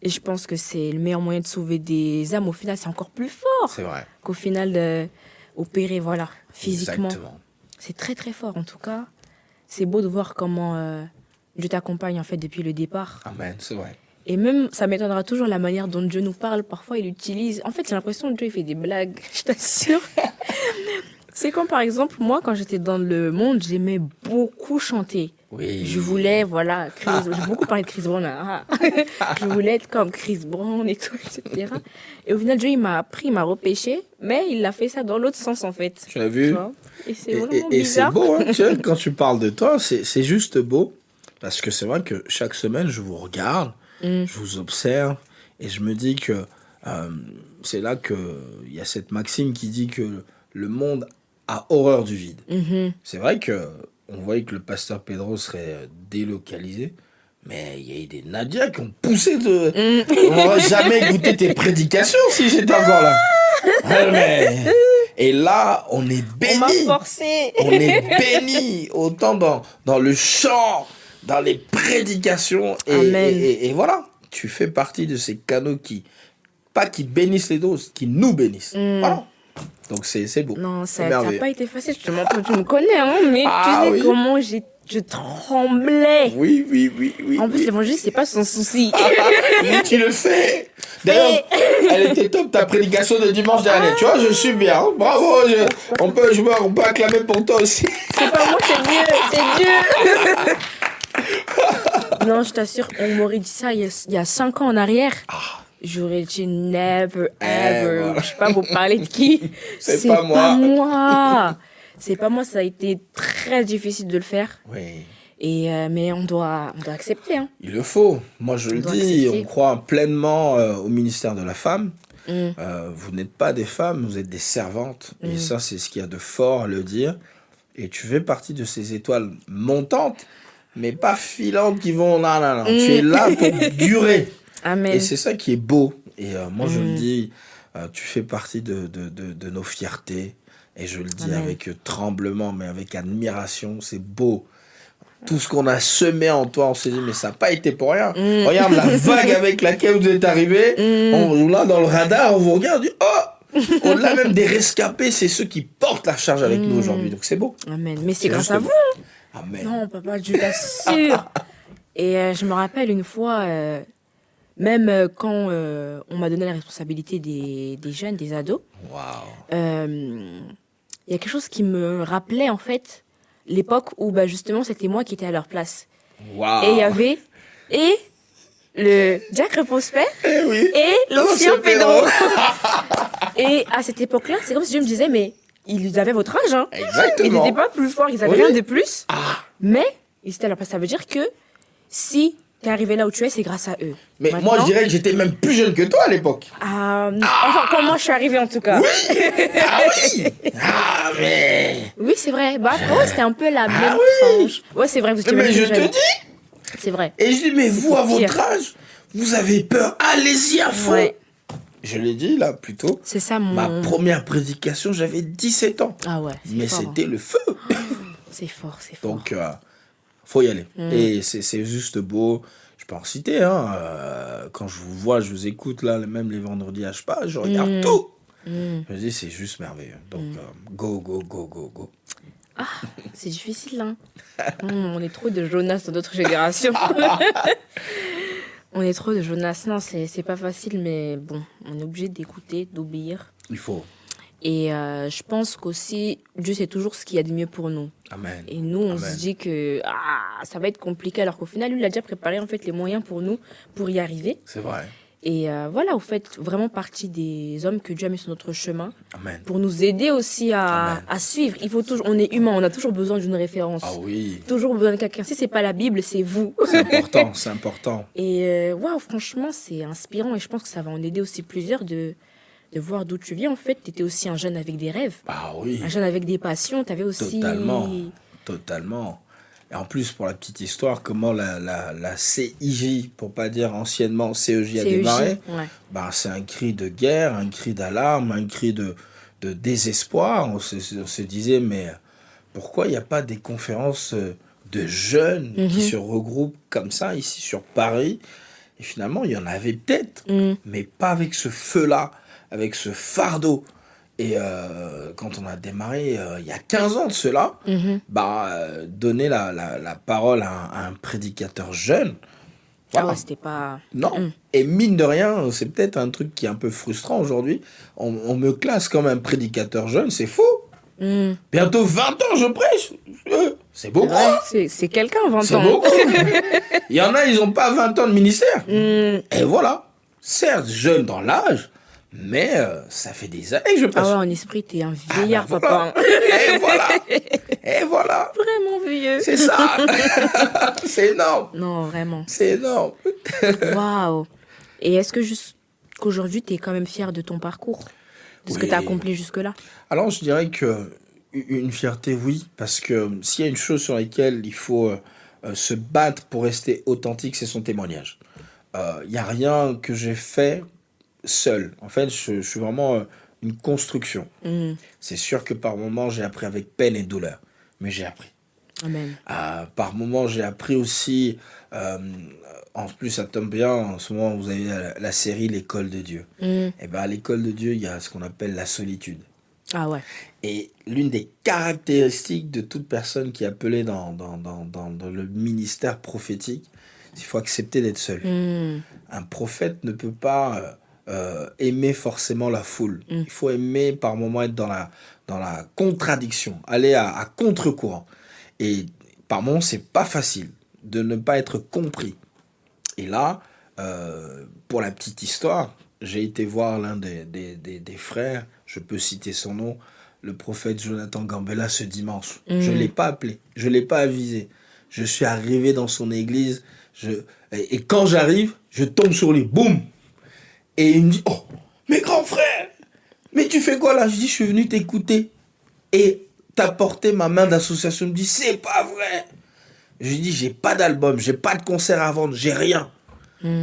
Et je pense que c'est le meilleur moyen de sauver des âmes. Au final, c'est encore plus fort c'est vrai. qu'au final, opérer, voilà, physiquement. Exactement. C'est très, très fort, en tout cas. C'est beau de voir comment Dieu t'accompagne, en fait, depuis le départ. Amen, c'est vrai. Et même, ça m'étonnera toujours la manière dont Dieu nous parle. Parfois, il utilise... En fait, j'ai l'impression que Dieu, il fait des blagues, je t'assure. C'est comme, par exemple, moi, quand j'étais dans le monde, j'aimais beaucoup chanter. Oui. Je voulais, voilà, j'ai beaucoup parlé de Chris Brown. Hein. Je voulais être comme Chris Brown et tout, etc. Et au final, Dieu, il m'a appris, il m'a repêché, mais il a fait ça dans l'autre sens, en fait. Tu as vu? Tu vois. Et c'est vraiment Et c'est bizarre. beau, hein, tu sais, quand tu parles de toi, c'est juste beau. Parce que c'est vrai que chaque semaine, je vous regarde, je vous observe, et je me dis que c'est là qu'il y a cette maxime qui dit que le monde a horreur du vide. C'est vrai que on voyait que le pasteur Pedro serait délocalisé, mais il y a eu des Nadia qui ont poussé de... On n'aurait jamais écouté tes prédications si j'étais encore là. Ouais, mais... Et là, on est On m'a béni. forcé. On est béni autant dans le chant, dans les prédications. Amen. Et voilà, tu fais partie de ces canaux pas qui bénissent les doses, qui nous bénissent. Voilà. Donc c'est beau. Non, c'est ça n'a merveilleux. pas été facile. Tu me connais, hein, mais Ah, tu sais oui. comment je tremblais. Oui. En plus, oui. l'évangile, c'est pas son souci. Oui, tu le sais. D'ailleurs, elle était top ta prédication de dimanche dernier. Tu vois, je suis bien. Bravo. On peut acclamer pour toi aussi. C'est pas moi, c'est Dieu. Non, je t'assure, on m'aurait dit ça il y a 5 ans en arrière. J'aurais dit never, ever. voilà. Je sais pas vous parler de qui. C'est pas moi. C'est pas moi, ça a été très difficile de le faire. Oui. Mais on doit accepter. Hein. Il le faut. Moi, je le doit dis, accepter. on croit pleinement au ministère de la femme. Vous n'êtes pas des femmes, vous êtes des servantes. Et ça, c'est ce qu'il y a de fort à le dire. Et tu fais partie de ces étoiles montantes, mais pas filantes qui vont là. Tu es là pour durer. Amen. Et c'est ça qui est beau. Et moi, je le dis, tu fais partie de nos fiertés. Et je le dis Amen. avec tremblement, mais avec admiration. C'est beau. Tout ce qu'on a semé en toi, on s'est dit, mais ça n'a pas été pour rien. Regarde la vague avec laquelle vous êtes arrivés. Là, dans le radar, on vous regarde, on dit, oh, au-delà même des rescapés, c'est ceux qui portent la charge avec nous aujourd'hui. Donc c'est beau. Amen. Mais c'est C'est grâce juste à beau. vous. Amen. Non, papa, je t'assure. Et je me rappelle une fois, même quand on m'a donné la responsabilité des jeunes, des ados, Waouh. il y a quelque chose qui me rappelait en fait l'époque où justement c'était moi qui étais à leur place. Waouh. Et il y avait le Jack Reposper Eh oui. et l'ancien L'ancien Pedro. Et à cette époque-là, c'est comme si Dieu me disait, mais ils avaient votre âge, hein. Exactement. Ils n'étaient pas plus forts, ils avaient Oui. rien de plus. Mais ils étaient à leur place. Ça veut dire que si t'es arrivé là où tu es, c'est grâce à eux. Mais Maintenant, moi, je dirais que j'étais même plus jeune que toi à l'époque. Enfin, quand moi je suis arrivée en tout cas. Ah oui. Ah, mais. Oui, c'est vrai. Toi, c'était un peu la même oui. tranche. Ouais, c'est vrai, vous étiez Mais même je plus te jeune. dis. C'est vrai. Et je dis, mais vous, à pire. votre âge, vous avez peur. Allez-y à fond. Ouais. Je l'ai dit là plus tôt. C'est ça mon... Ma première prédication, j'avais 17 ans. Ah ouais, Mais fort, c'était le feu. C'est fort, c'est fort. Donc, faut y aller. Et c'est juste beau. Je peux en citer. Hein. Quand je vous vois, je vous écoute là, même les vendredis à Spa, je regarde tout. Je me dis, c'est juste merveilleux. Donc, go. C'est difficile, hein. On est trop de Jonas dans d'autres générations. On est trop de Jonas. Non, c'est pas facile, mais bon, on est obligé d'écouter, d'obéir. Il faut. Et je pense qu'aussi, Dieu sait toujours ce qu'il y a de mieux pour nous. Amen. Et nous, on Amen. se dit que ça va être compliqué, alors qu'au final, lui, il a déjà préparé en fait les moyens pour nous, pour y arriver. C'est vrai. Et voilà, vous faites vraiment partie des hommes que Dieu a mis sur notre chemin Amen. pour nous aider aussi Amen. à suivre. Il faut toujours, on est humain, on a toujours besoin d'une référence. Ah oui. Toujours besoin de quelqu'un. Si c'est pas la Bible, c'est vous. C'est important, c'est important. Et waouh, franchement, c'est inspirant et je pense que ça va en aider aussi plusieurs de voir d'où tu viens. En fait, tu étais aussi un jeune avec des rêves, Ah oui. un jeune avec des passions. Tu avais aussi. Totalement. Et en plus, pour la petite histoire, comment la CIJ, pour pas dire anciennement CEJ a démarré, ouais. c'est un cri de guerre, un cri d'alarme, un cri de désespoir. On se disait, mais pourquoi il n'y a pas des conférences de jeunes qui se regroupent comme ça, ici sur Paris? Et finalement, il y en avait peut-être, mais pas avec ce feu-là, avec ce fardeau. Et quand on a démarré il y a 15 ans de cela, donner la parole à un prédicateur jeune, Ah ouais, c'était pas... non. Et mine de rien, c'est peut-être un truc qui est un peu frustrant aujourd'hui. On me classe comme un prédicateur jeune, c'est faux. Bientôt 20 ans, je prêche. C'est beaucoup. Hein. C'est quelqu'un, 20 C'est ans. beaucoup. Il y en a, ils n'ont pas 20 ans de ministère. Et voilà. Certes, jeune dans l'âge, mais ça fait des années que je prêche. Ah ouais, en esprit, t'es un vieillard, Voilà. papa. Et voilà. Et voilà. Vraiment vieux. C'est ça. C'est énorme. Non, vraiment. C'est énorme. Waouh. Et est-ce que jusqu'aujourd'hui, t'es quand même fier de ton parcours? De ce que Oui. t'as accompli jusque-là? Alors, je dirais que une fierté, oui, parce que s'il y a une chose sur laquelle il faut se battre pour rester authentique, c'est son témoignage. Il n'y a rien que j'ai fait seul. En fait, je suis vraiment une construction. C'est sûr que par moments, j'ai appris avec peine et douleur, mais j'ai appris. Amen. Par moments, j'ai appris aussi, en plus, ça tombe bien, en ce moment, vous avez la série L'école de Dieu. Et à l'école de Dieu, il y a ce qu'on appelle la solitude. Ah ouais. Et l'une des caractéristiques de toute personne qui est appelée dans le ministère prophétique, c'est qu'il faut accepter d'être seul. Un prophète ne peut pas aimer forcément la foule. Il faut aimer par moments être dans la contradiction, aller à contre-courant. Et par moments, c'est pas facile de ne pas être compris. Et là, pour la petite histoire, j'ai été voir l'un des frères, je peux citer son nom, le prophète Jonathan Gambella ce dimanche. Je ne l'ai pas appelé, je ne l'ai pas avisé. Je suis arrivé dans son église, et quand j'arrive, je tombe sur lui, boum. Et il me dit, oh, mais grand frère, mais tu fais quoi là? Je dis, je suis venu t'écouter. Et t'as porté ma main d'association. Il me dit, c'est pas vrai. Je lui dis, j'ai pas d'album, j'ai pas de concert à vendre, j'ai rien.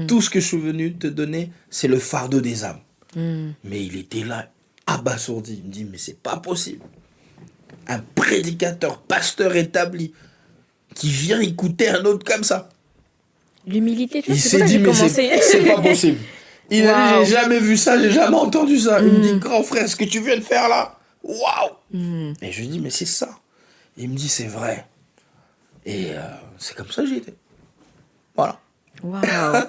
Tout ce que je suis venu te donner, c'est le fardeau des âmes. Mais il était là, abasourdi. Il me dit, mais c'est pas possible. Un prédicateur, pasteur établi, qui vient écouter un autre comme ça. L'humilité, tu vois, Il c'est s'est pour ça dit, que j'ai mais commencé. c'est pas possible. Il a dit, j'ai jamais vu ça, j'ai jamais entendu ça. Il me dit, grand frère, ce que tu viens de faire là, waouh. Et je lui dis, mais c'est ça. Il me dit, c'est vrai. Et c'est comme ça que j'ai été. Voilà. Waouh.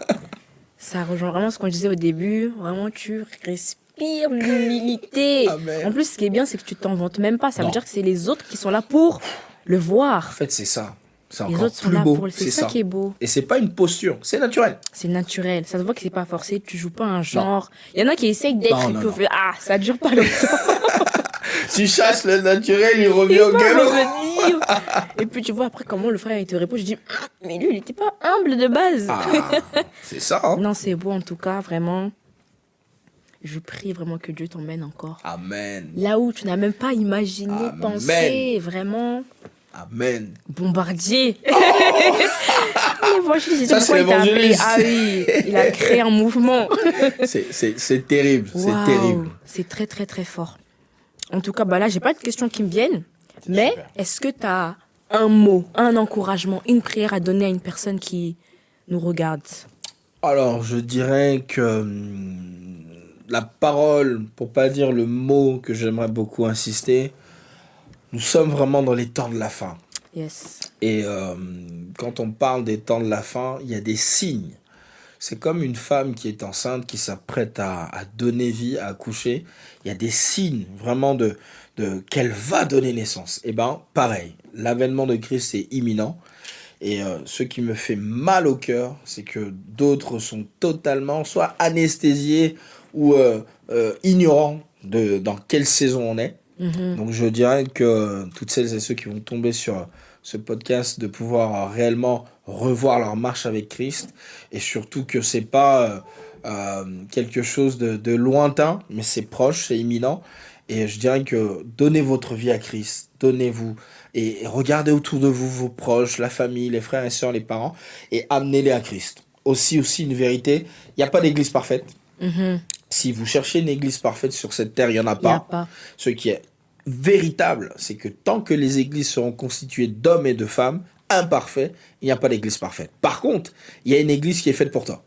Ça rejoint vraiment ce qu'on disait au début. Vraiment, tu respires l'humilité. Amen. En plus, ce qui est bien, c'est que tu t'en vantes même pas. Ça Non. veut dire que c'est les autres qui sont là pour le En voir. fait, c'est ça. C'est Les encore autres sont plus là beau. pour le... C'est ça qui est beau. Et c'est pas une posture, c'est naturel. C'est naturel. Ça se voit que c'est pas forcé. Tu joues pas un genre. Il y en a qui essayent d'être Non, et non, puis on non. fait, ah, ça dure pas longtemps. Tu chasses le naturel, il revient au Il va galop. revenir. Et puis tu vois après comment le frère il te répond. Je dis, mais lui, il était pas humble de base. C'est ça. Hein? Non, c'est beau en tout cas, vraiment. Je prie vraiment que Dieu t'emmène encore. Amen. Là où tu n'as même pas imaginé, Amen. pensé, vraiment. Amen. Bombardier. L'évangéliste, Ça, pourquoi c'est il t'a appelé. l'évangéliste. Ah oui, il a créé un mouvement. C'est terrible, c'est Waouh, terrible. c'est très, très, très fort. En tout cas, bah là, j'ai pas de questions qui me viennent. Mais Super. est-ce que tu as un mot, un encouragement, une prière à donner à une personne qui nous regarde? Alors, je dirais que la parole, pour pas dire le mot que j'aimerais beaucoup insister, nous sommes vraiment dans les temps de la fin. Yes. Et quand on parle des temps de la fin, il y a des signes. C'est comme une femme qui est enceinte, qui s'apprête à donner vie, à accoucher. Il y a des signes vraiment de qu'elle va donner naissance. Et ben, pareil, l'avènement de Christ est imminent. Et ce qui me fait mal au cœur, c'est que d'autres sont totalement soit anesthésiés ou ignorants dans quelle saison on est. Donc je dirais que toutes celles et ceux qui vont tomber sur ce podcast, de pouvoir réellement revoir leur marche avec Christ, et surtout que c'est pas quelque chose de lointain, mais c'est proche, c'est imminent. Et je dirais que donnez votre vie à Christ, donnez-vous, et regardez autour de vous vos proches, la famille, les frères et sœurs, les parents, et amenez-les à Christ. Aussi une vérité, il n'y a pas d'église parfaite. Si vous cherchez une église parfaite sur cette terre, il n'y en a Il n'y a pas. pas. Ce qui est véritable, c'est que tant que les églises seront constituées d'hommes et de femmes imparfaits, il n'y a pas d'église parfaite. Par contre, il y a une église qui est faite pour toi.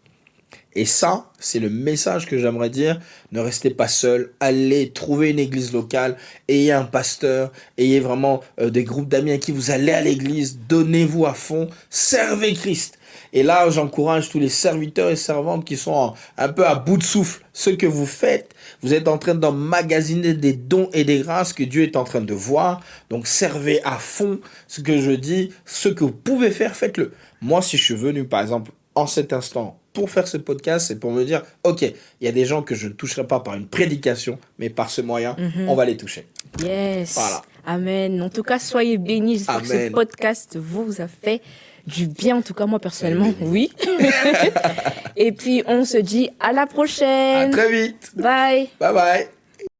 Et ça, c'est le message que j'aimerais dire. Ne restez pas seul. Allez trouver une église locale. Ayez un pasteur. Ayez vraiment des groupes d'amis à qui vous allez à l'église. Donnez-vous à fond. Servez Christ. Et là, j'encourage tous les serviteurs et servantes qui sont un peu à bout de souffle. Ce que vous faites, vous êtes en train d'emmagasiner des dons et des grâces que Dieu est en train de voir. Donc, servez à fond ce que je dis. Ce que vous pouvez faire, faites-le. Moi, si je suis venu, par exemple, en cet instant, pour faire ce podcast, c'est pour me dire, ok, il y a des gens que je ne toucherai pas par une prédication, mais par ce moyen, on va les toucher. Yes. Voilà. Amen. En tout cas, soyez bénis. J'espère que ce Amen. podcast vous a fait du bien. En tout cas, moi, personnellement, oui. Et puis, on se dit à la À prochaine. très vite. Bye. Bye bye.